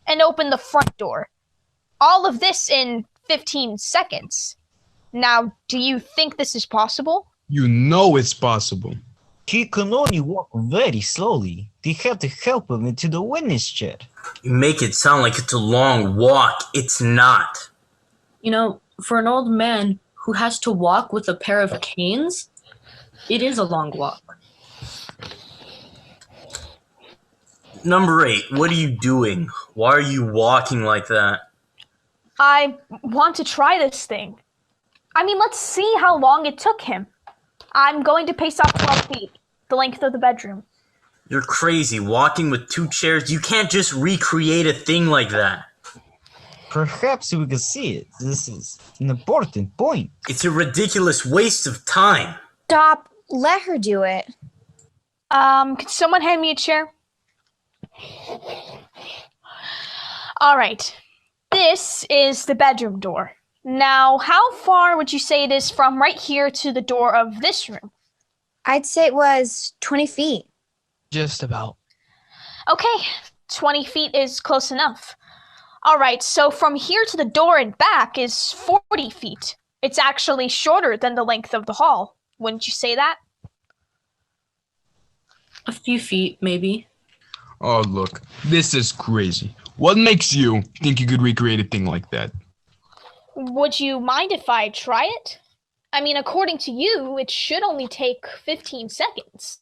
and open the front door. All of this in 15 seconds. Now, do you think this is possible? You know it's possible. He can only walk very slowly. They have to help him into the witness chair. You make it sound like it's a long walk. It's not. You know, for an old man who has to walk with a pair of canes, it is a long walk. Number 8, what are you doing? Why are you walking like that? I want to try this thing. I mean, let's see how long it took him. I'm going to pace off 12 feet, the length of the bedroom. You're crazy. Walking with 2 chairs, you can't just recreate a thing like that. Perhaps we can see it. This is an important point. It's a ridiculous waste of time. Stop. Let her do it. Could someone hand me a chair? All right. This is the bedroom door. Now, how far would you say it is from right here to the door of this room? I'd say it was 20 feet. Just about. Okay, 20 feet is close enough. All right, so from here to the door and back is 40 feet. It's actually shorter than the length of the hall. Wouldn't you say that? A few feet, maybe. Oh, look. This is crazy. What makes you think you could recreate a thing like that? Would you mind if I try it? I mean, according to you, it should only take 15 seconds.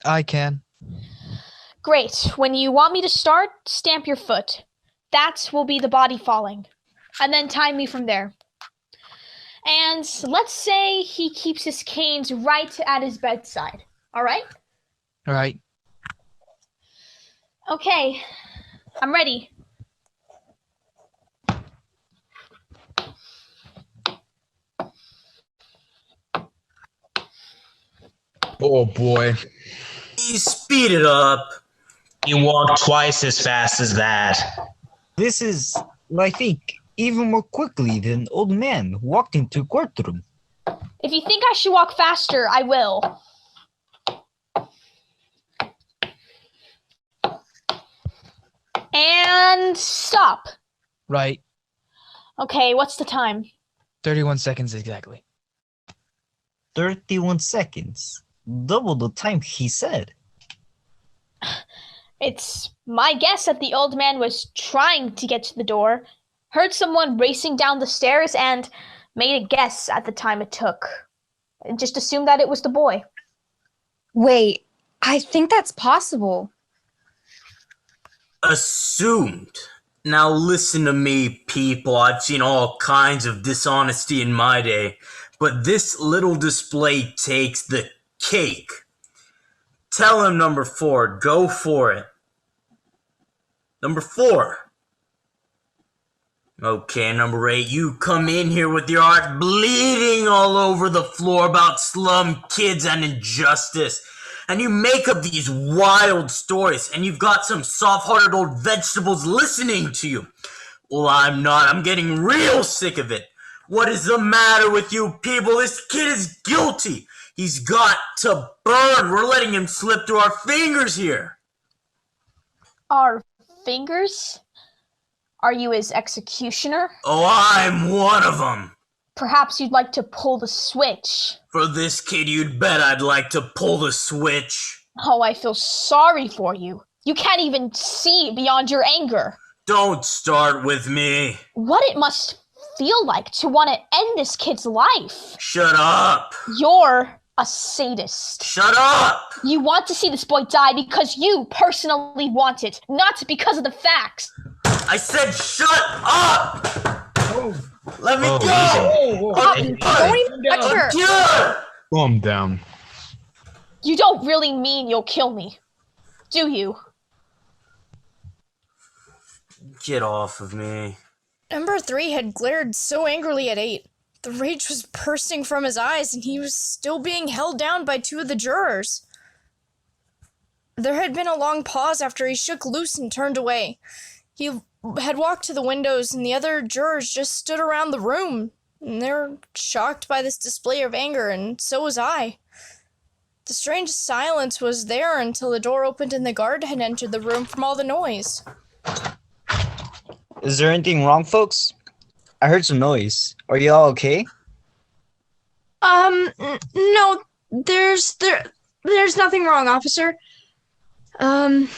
I can. Great. When you want me to start, stamp your foot. That will be the body falling. And then time me from there. And let's say he keeps his canes right at his bedside. All right? All right. Okay. I'm ready. Oh, boy. You speed it up. You walk twice as fast as that. This is, I think, even more quickly than old man walked into courtroom. If you think I should walk faster, I will. And stop. Right. Okay, what's the time? 31 seconds exactly. 31 seconds. Double the time he said. It's my guess that the old man was trying to get to the door, heard someone racing down the stairs, and made a guess at the time it took. And just assumed that it was the boy. Wait, I think that's possible. Assumed. Now listen to me, people. I've seen all kinds of dishonesty in my day, but this little display takes the cake. Tell him, number 4. Go for it. Number 4. Okay, number 8. You come in here with your heart bleeding all over the floor about slum kids and injustice. And you make up these wild stories, and you've got some soft-hearted old vegetables listening to you. Well, I'm not. I'm getting real sick of it. What is the matter with you people? This kid is guilty. He's got to burn. We're letting him slip through our fingers here. Our fingers? Are you his executioner? Oh, I'm one of them. Perhaps you'd like to pull the switch. For this kid, you'd bet I'd like to pull the switch. Oh, I feel sorry for you. You can't even see beyond your anger. Don't start with me. What it must feel like to want to end this kid's life. Shut up. You're a sadist. Shut up. You want to see this boy die because you personally want it, not because of the facts. I said shut up. Oh. Let me go. Don't even touch her. Calm down. You don't really mean you'll kill me, do you? Get off of me. Number 3 had glared so angrily at 8. The rage was bursting from his eyes, and he was still being held down by 2 of the jurors. There had been a long pause after he shook loose and turned away. He had walked to the windows, and the other jurors just stood around the room, and they were shocked by this display of anger, and so was I. The strange silence was there until the door opened and the guard had entered the room from all the noise. Is there anything wrong, folks? I heard some noise. Are you all okay? No, there's nothing wrong, officer. You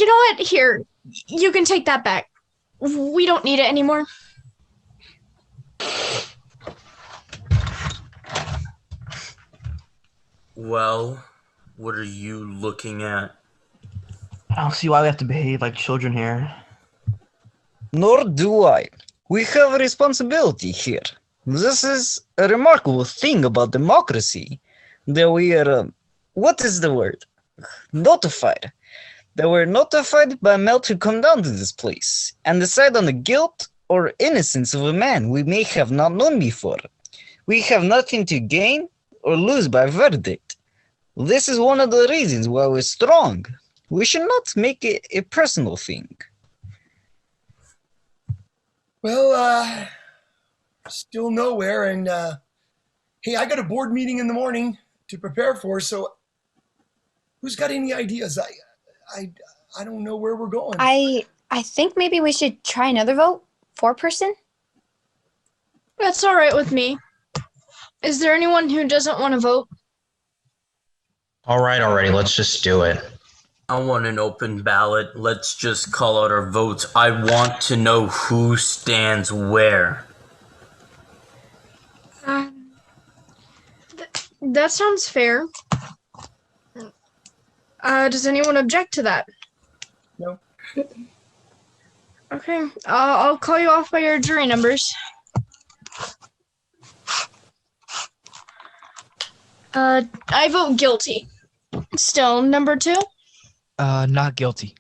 know what? Here, you can take that back. We don't need it anymore. Well, what are you looking at? I don't see why we have to behave like children here. Nor do I. We have a responsibility here. This is a remarkable thing about democracy, that we are, what is the word? Notified. That we're notified by mail to come down to this place and decide on the guilt or innocence of a man we may have not known before. We have nothing to gain or lose by verdict. This is one of the reasons why we're strong. We should not make it a personal thing. Well, still nowhere, and hey, I got a board meeting in the morning to prepare for, so who's got any ideas? I don't know where we're going. I think maybe we should try another vote. 4-person? That's all right with me. Is there anyone who doesn't want to vote? All right, already. Let's just do it. I want an open ballot. Let's just call out our votes. I want to know who stands where. That sounds fair. Does anyone object to that? No. Okay, I'll call you off by your jury numbers. I vote guilty. Still, number 2? Not guilty.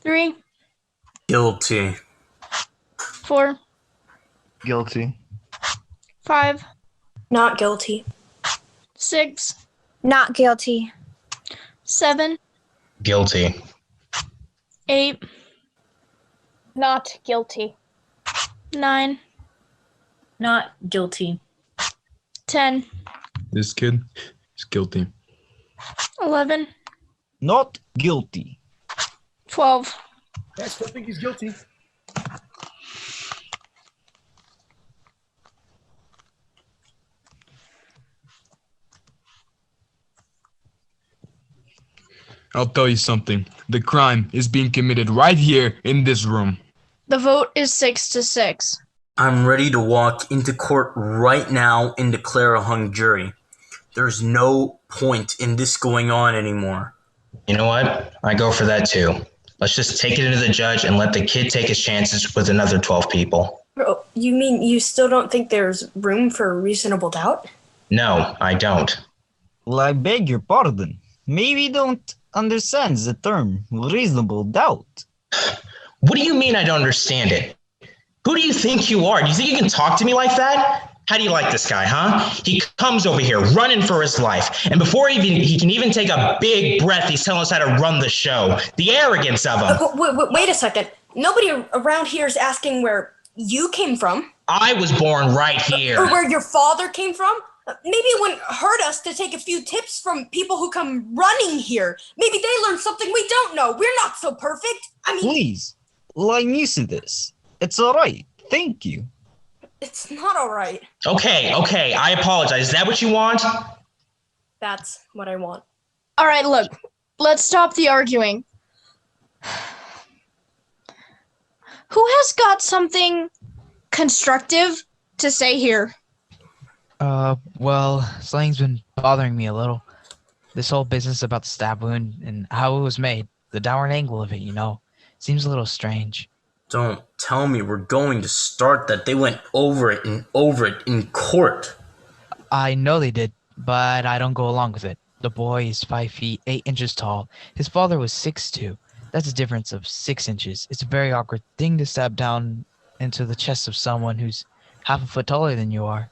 3, Guilty. 4, Guilty. 5, Not guilty. 6, Not guilty. 7, Guilty. 8, Not guilty. 9. Not guilty. 10. This kid is guilty. 11. Not guilty. 12. I still think he's guilty. I'll tell you something. The crime is being committed right here in this room. The vote is 6-6. I'm ready to walk into court right now and declare a hung jury. There's no point in this going on anymore. You know what? I go for that too. Let's just take it into the judge and let the kid take his chances with another 12 people. Bro, you mean you still don't think there's room for reasonable doubt? No, I don't. Well, I beg your pardon. Maybe you don't understand the term reasonable doubt. What do you mean I don't understand it? Who do you think you are? Do you think you can talk to me like that? How do you like this guy, huh? He comes over here running for his life, and before he can even take a big breath, he's telling us how to run the show. The arrogance of him. Wait a second. Nobody around here is asking where you came from. I was born right here. Or where your father came from. Maybe it wouldn't hurt us to take a few tips from people who come running here. Maybe they learn something we don't know. We're not so perfect. I mean, Please, I'm used to this. It's all right. Thank you. it's not all right. Okay, I apologize. Is that what you want? That's what I want. All right, look. Let's stop the arguing. Who has got something constructive to say here? Well, something's been bothering me a little. This whole business about the stab wound and how it was made, the downward angle of it, seems a little strange. Don't tell me we're going to start that. They went over it in court. I know they did, but I don't go along with it. The boy is 5 feet 8 inches tall. His father was 6'2". That's a difference of 6 inches. It's a very awkward thing to stab down into the chest of someone who's half a foot taller than you are.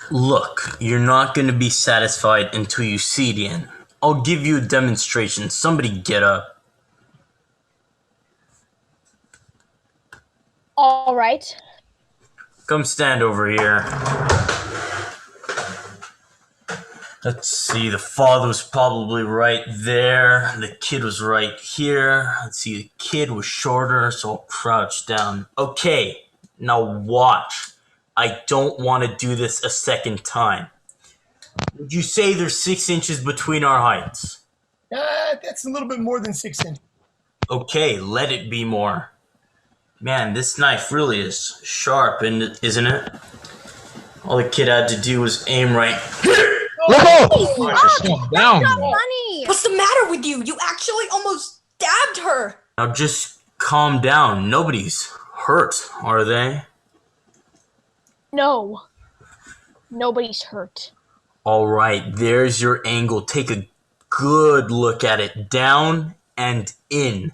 Look, you're not going to be satisfied until you see it in. I'll give you a demonstration. Somebody get up. All right. Come stand over here. Let's see, the father was probably right there. The kid was right here. Let's see, the kid was shorter, so I'll crouch down. Okay, now watch. I don't want to do this a second time. Would you say there's 6 inches between our heights? That's a little bit more than 6 inches. Okay, let it be more. Man, this knife really is sharp, isn't it? All the kid had to do was aim right. Let go! Stop! Down. Funny. What's the matter with you? You actually almost stabbed her. Now just calm down. Nobody's hurt, are they? No. Nobody's hurt. All right, there's your angle. Take a good look at it. Down and in.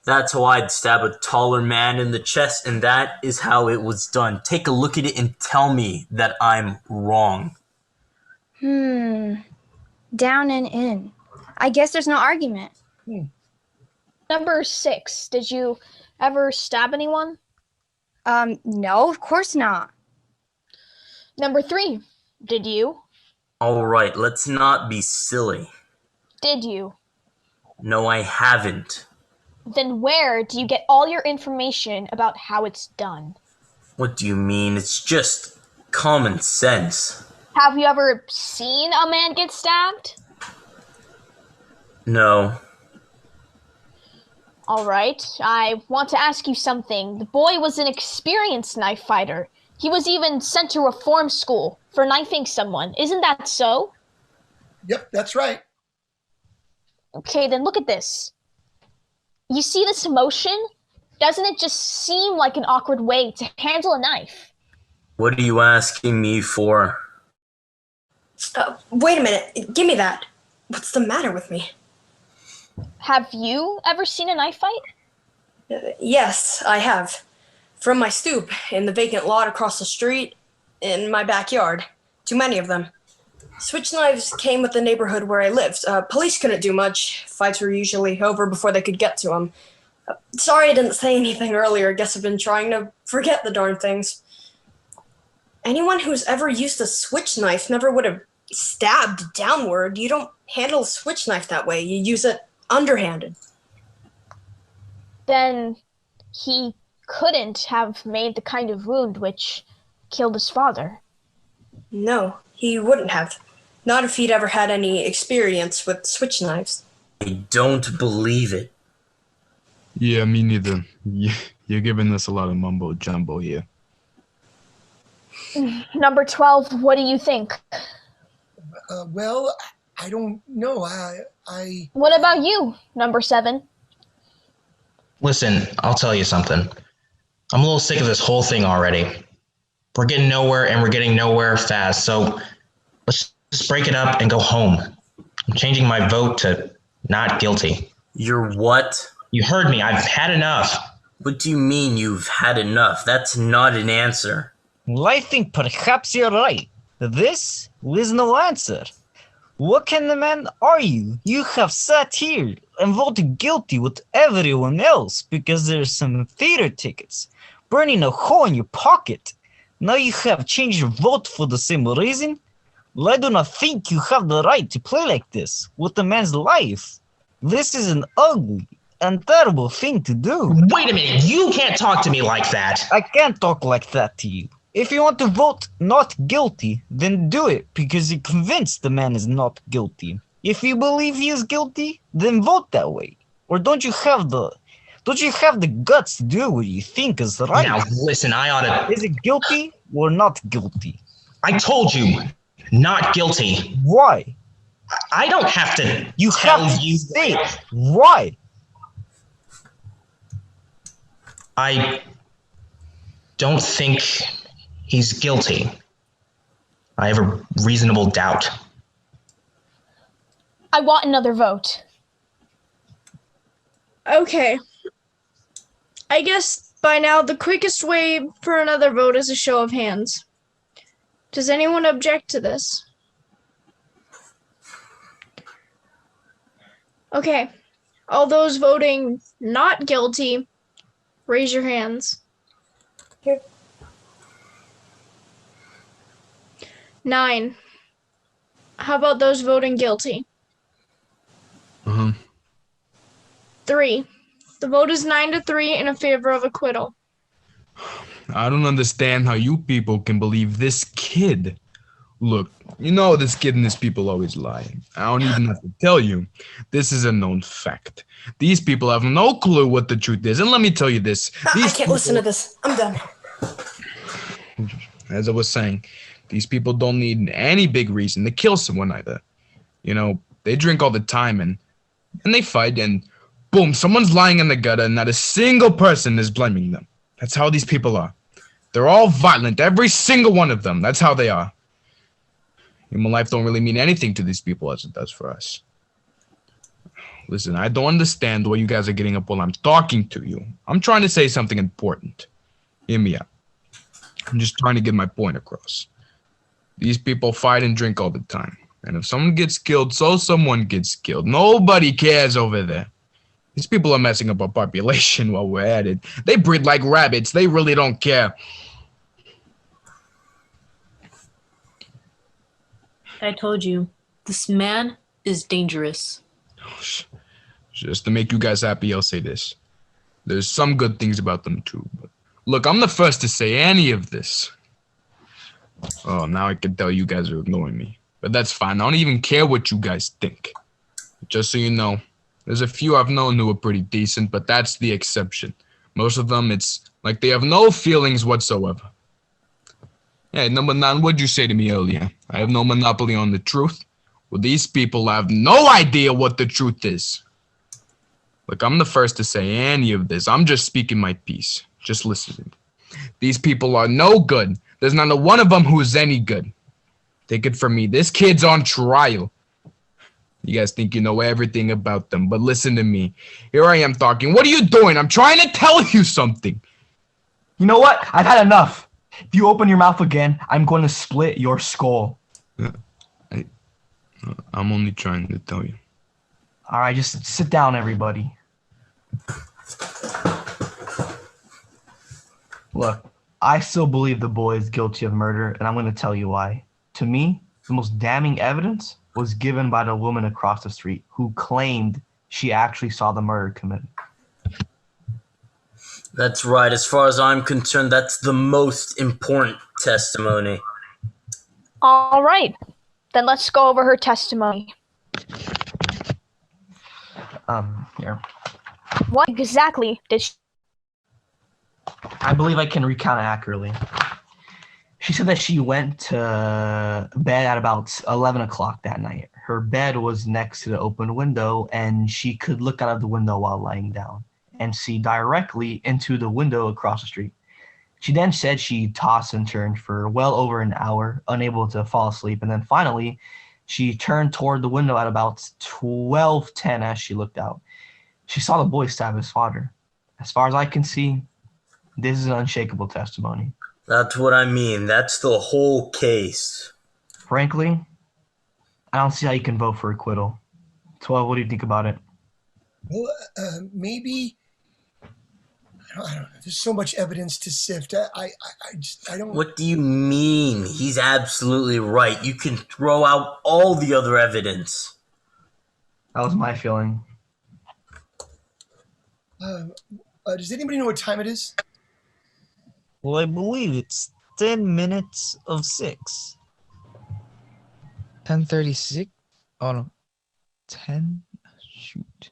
That's how I'd stab a taller man in the chest, and that is how it was done. Take a look at it and tell me that I'm wrong. Down and in. I guess there's no argument. Number 6. Did you ever stab anyone? No, of course not. Number 3. Did you? All right, let's not be silly. Did you? No, I haven't. Then where do you get all your information about how it's done? What do you mean? It's just common sense. Have you ever seen a man get stabbed? No. All right, I want to ask you something. The boy was an experienced knife fighter. He was even sent to reform school for knifing someone. Isn't that so? Yep, that's right. Okay, then look at this. You see this motion? Doesn't it just seem like an awkward way to handle a knife? What are you asking me for? Wait a minute. Give me that. What's the matter with me? Have you ever seen a knife fight? Yes, I have. From my stoop, in the vacant lot across the street, in my backyard. Too many of them. Switch knives came with the neighborhood where I lived. Police couldn't do much. Fights were usually over before they could get to them. Sorry I didn't say anything earlier. Guess I've been trying to forget the darn things. Anyone who's ever used a switch knife never would have stabbed downward. You don't handle a switch knife that way. You use it underhanded. Then he couldn't have made the kind of wound which killed his father. No, he wouldn't have. Not if he'd ever had any experience with switch knives. I don't believe it. Yeah, me neither. You're giving us a lot of mumbo jumbo here. Number 12, what do you think? Well, I don't know. I. What about you, number 7? Listen, I'll tell you something. I'm a little sick of this whole thing already. We're getting nowhere, and we're getting nowhere fast, so let's just break it up and go home. I'm changing my vote to not guilty. You're what? You heard me. I've had enough. What do you mean you've had enough? That's not an answer. Well, I think perhaps you're right. This is no answer. What kind of man are you? You have sat here and voted guilty with everyone else because there's some theater tickets, burning a hole in your pocket. Now you have changed your vote for the same reason? Well, I do not think you have the right to play like this with a man's life. This is an ugly and terrible thing to do. Wait a minute, you can't talk to me like that. I can't talk like that to you. If you want to vote not guilty, then do it because you're convinced the man is not guilty. If you believe he is guilty, then vote that way. Or don't you have the guts to do what you think is right? Now listen, I ought to... Is it guilty or not guilty? I told you, not guilty. Why? I don't have to You tell have to you. say it. Why? I don't think he's guilty. I have a reasonable doubt. I want another vote. Okay. I guess by now the quickest way for another vote is a show of hands. Does anyone object to this? Okay. All those voting not guilty, raise your hands. Here. 9. How about those voting guilty? 3. The vote is 9-3 in favor of acquittal. I don't understand how you people can believe this kid. Look, you know this kid and these people always lie. I don't even have to tell you. This is a known fact. These people have no clue what the truth is. And let me tell you this. I can't listen to this. I'm done. As I was saying, these people don't need any big reason to kill someone either. You know, they drink all the time and they fight and boom, someone's lying in the gutter and not a single person is blaming them. That's how these people are. They're all violent, every single one of them. That's how they are. Human life don't really mean anything to these people as it does for us. Listen, I don't understand why you guys are getting up while I'm talking to you. I'm trying to say something important. Hear me out. I'm just trying to get my point across. These people fight and drink all the time. And if someone gets killed, so someone gets killed. Nobody cares over there. These people are messing up our population while we're at it. They breed like rabbits. They really don't care. I told you, this man is dangerous. Just to make you guys happy, I'll say this. There's some good things about them too. But look, I'm the first to say any of this. Oh, now I can tell you guys are ignoring me. But that's fine. I don't even care what you guys think. Just so you know, there's a few I've known who are pretty decent, but that's the exception. Most of them, it's like they have no feelings whatsoever. Hey, number 9, what'd you say to me earlier? I have no monopoly on the truth? Well, these people have no idea what the truth is. Look, I'm the first to say any of this. I'm just speaking my piece. Just listen. These people are no good. There's not a one of them who is any good. Take it from me. This kid's on trial. You guys think you know everything about them, but listen to me. Here I am talking. What are you doing? I'm trying to tell you something. You know what? I've had enough. If you open your mouth again, I'm going to split your skull. I'm only trying to tell you. All right, just sit down, everybody. Look, I still believe the boy is guilty of murder, and I'm going to tell you why. To me, the most damning evidence was given by the woman across the street who claimed she actually saw the murder committed. That's right. As far as I'm concerned, that's the most important testimony. All right. Then let's go over her testimony. Here. What exactly did she... I believe I can recount it accurately. She said that she went to bed at about 11 o'clock that night. Her bed was next to the open window, and she could look out of the window while lying down and see directly into the window across the street. She then said she tossed and turned for well over an hour, unable to fall asleep, and then finally she turned toward the window at about 12:10 as she looked out. She saw the boy stab his father. As far as I can see, this is an unshakable testimony. That's what I mean. That's the whole case. Frankly, I don't see how you can vote for acquittal. 12, what do you think about it? Well, maybe. I don't know. There's so much evidence to sift. I don't. What do you mean? He's absolutely right. You can throw out all the other evidence. That was my feeling. Does anybody know what time it is? Well, I believe it's 10 minutes of 6. 10:36? Oh no. 10? Shoot.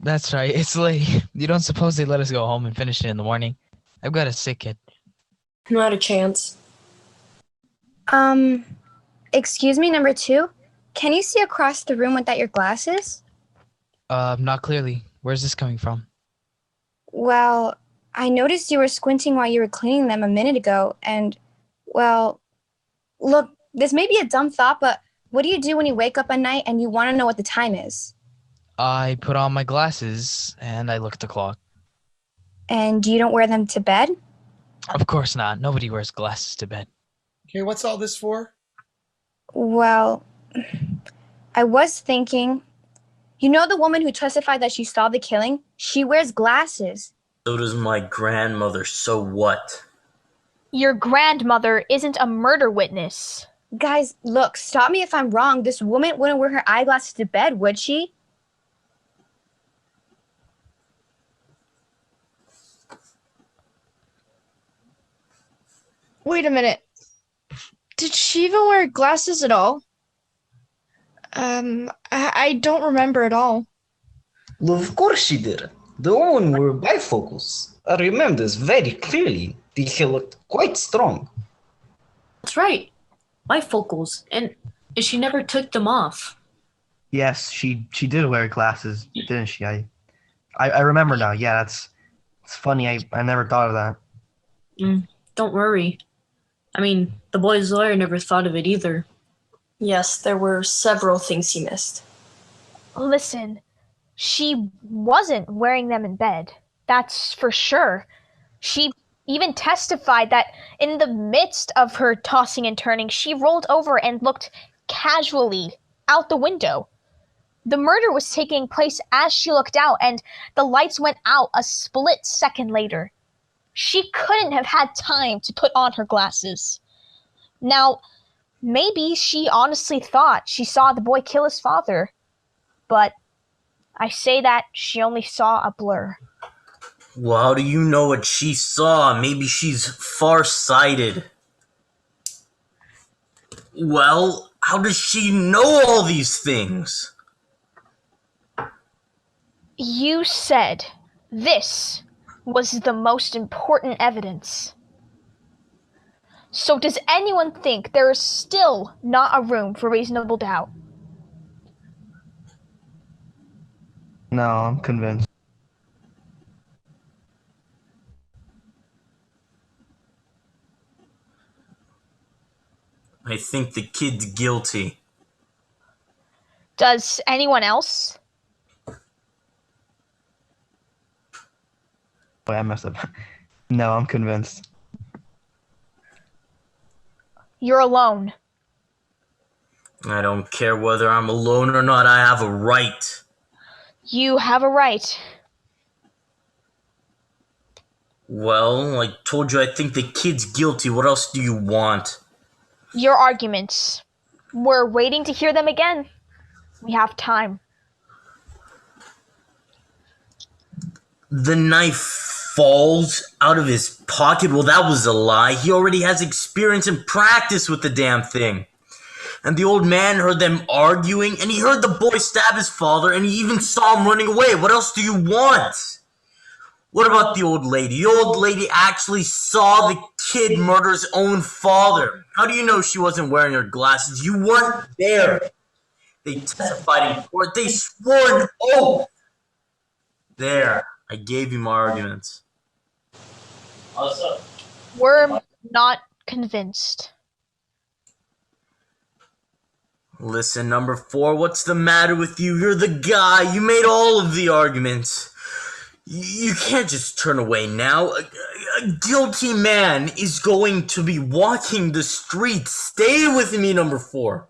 That's right, it's late. You don't suppose they let us go home and finish it in the morning? I've got a sick kid. Not a chance. Excuse me, number 2? Can you see across the room without your glasses? Not clearly. Where's this coming from? Well, I noticed you were squinting while you were cleaning them a minute ago, and, well, look, this may be a dumb thought, but what do you do when you wake up at night and you want to know what the time is? I put on my glasses and I look at the clock. And you don't wear them to bed? Of course not. Nobody wears glasses to bed. Okay, what's all this for? Well, I was thinking, you know the woman who testified that she saw the killing? She wears glasses. So does my grandmother. So what? Your grandmother isn't a murder witness. Guys, look, stop me if I'm wrong. This woman wouldn't wear her eyeglasses to bed, would she? Wait a minute. Did she even wear glasses at all? I don't remember at all. Well, of course she did. The woman wore bifocals. I remember this very clearly. The hair looked quite strong. That's right. Bifocals. And she never took them off. Yes, she did wear glasses, didn't she? I remember now. Yeah, it's funny. I never thought of that. Don't worry. I mean, the boy's lawyer never thought of it either. Yes, there were several things he missed. Listen, she wasn't wearing them in bed. That's for sure. She even testified that in the midst of her tossing and turning, she rolled over and looked casually out the window. The murder was taking place as she looked out, and the lights went out a split second later. She couldn't have had time to put on her glasses. Now, maybe she honestly thought she saw the boy kill his father, but I say that she only saw a blur. Well, how do you know what she saw? Maybe she's far-sighted. Well, how does she know all these things? You said this was the most important evidence. So does anyone think there is still not a room for reasonable doubt? No, I'm convinced. I think the kid's guilty. Does anyone else? Wait, I messed up. No, I'm convinced. You're alone. I don't care whether I'm alone or not, I have a right. You have a right. Well, I told you I think the kid's guilty. What else do you want? Your arguments. We're waiting to hear them again. We have time. The knife falls out of his pocket? Well, that was a lie. He already has experience and practice with the damn thing. And the old man heard them arguing, and he heard the boy stab his father, and he even saw him running away. What else do you want? What about the old lady? The old lady actually saw the kid murder his own father. How do you know she wasn't wearing her glasses? You weren't there. They testified in court. They swore an oath. There, I gave you my arguments. We're not convinced. Listen, number 4, what's the matter with you? You're the guy. You made all of the arguments. You can't just turn away now. A guilty man is going to be walking the streets. Stay with me, number 4.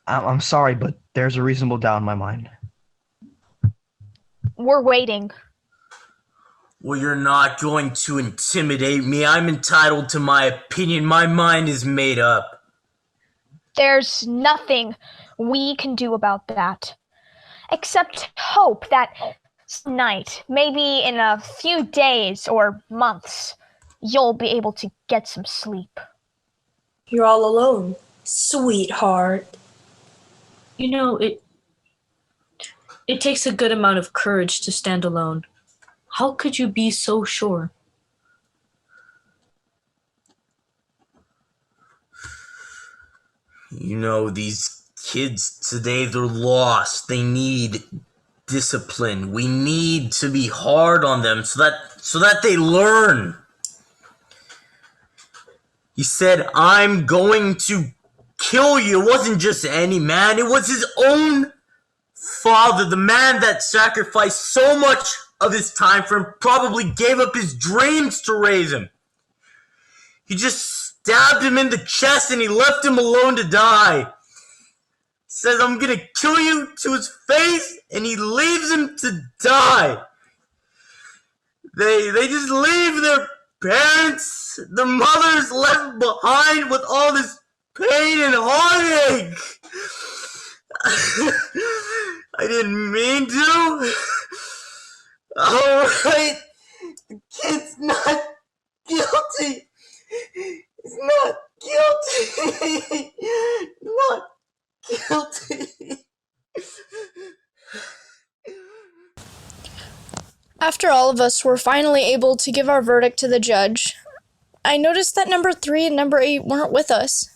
I'm sorry, but there's a reasonable doubt in my mind. We're waiting. Well, you're not going to intimidate me. I'm entitled to my opinion. My mind is made up. There's nothing we can do about that. Except hope that night, maybe in a few days or months, you'll be able to get some sleep. You're all alone, sweetheart. You know, it takes a good amount of courage to stand alone. How could you be so sure? You know, these kids today, they're lost. They need discipline. We need to be hard on them so that they learn. He said, I'm going to kill you. It wasn't just any man. It was his own father, the man that sacrificed so much of his time for him, probably gave up his dreams to raise him. He just stabbed him in the chest and he left him alone to die. He says, I'm gonna kill you to his face, and he leaves him to die. They just leave their parents, their mothers left behind with all this pain and heartache. I didn't mean to. Alright, the kid's not guilty. He's not guilty. Not guilty. After all of us were finally able to give our verdict to the judge, I noticed that number 3 and number 8 weren't with us.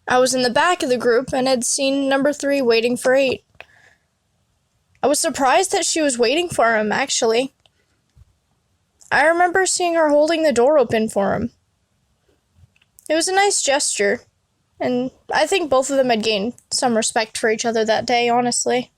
I was in the back of the group and had seen number 3 waiting for 8. I was surprised that she was waiting for him, actually. I remember seeing her holding the door open for him. It was a nice gesture, and I think both of them had gained some respect for each other that day, honestly.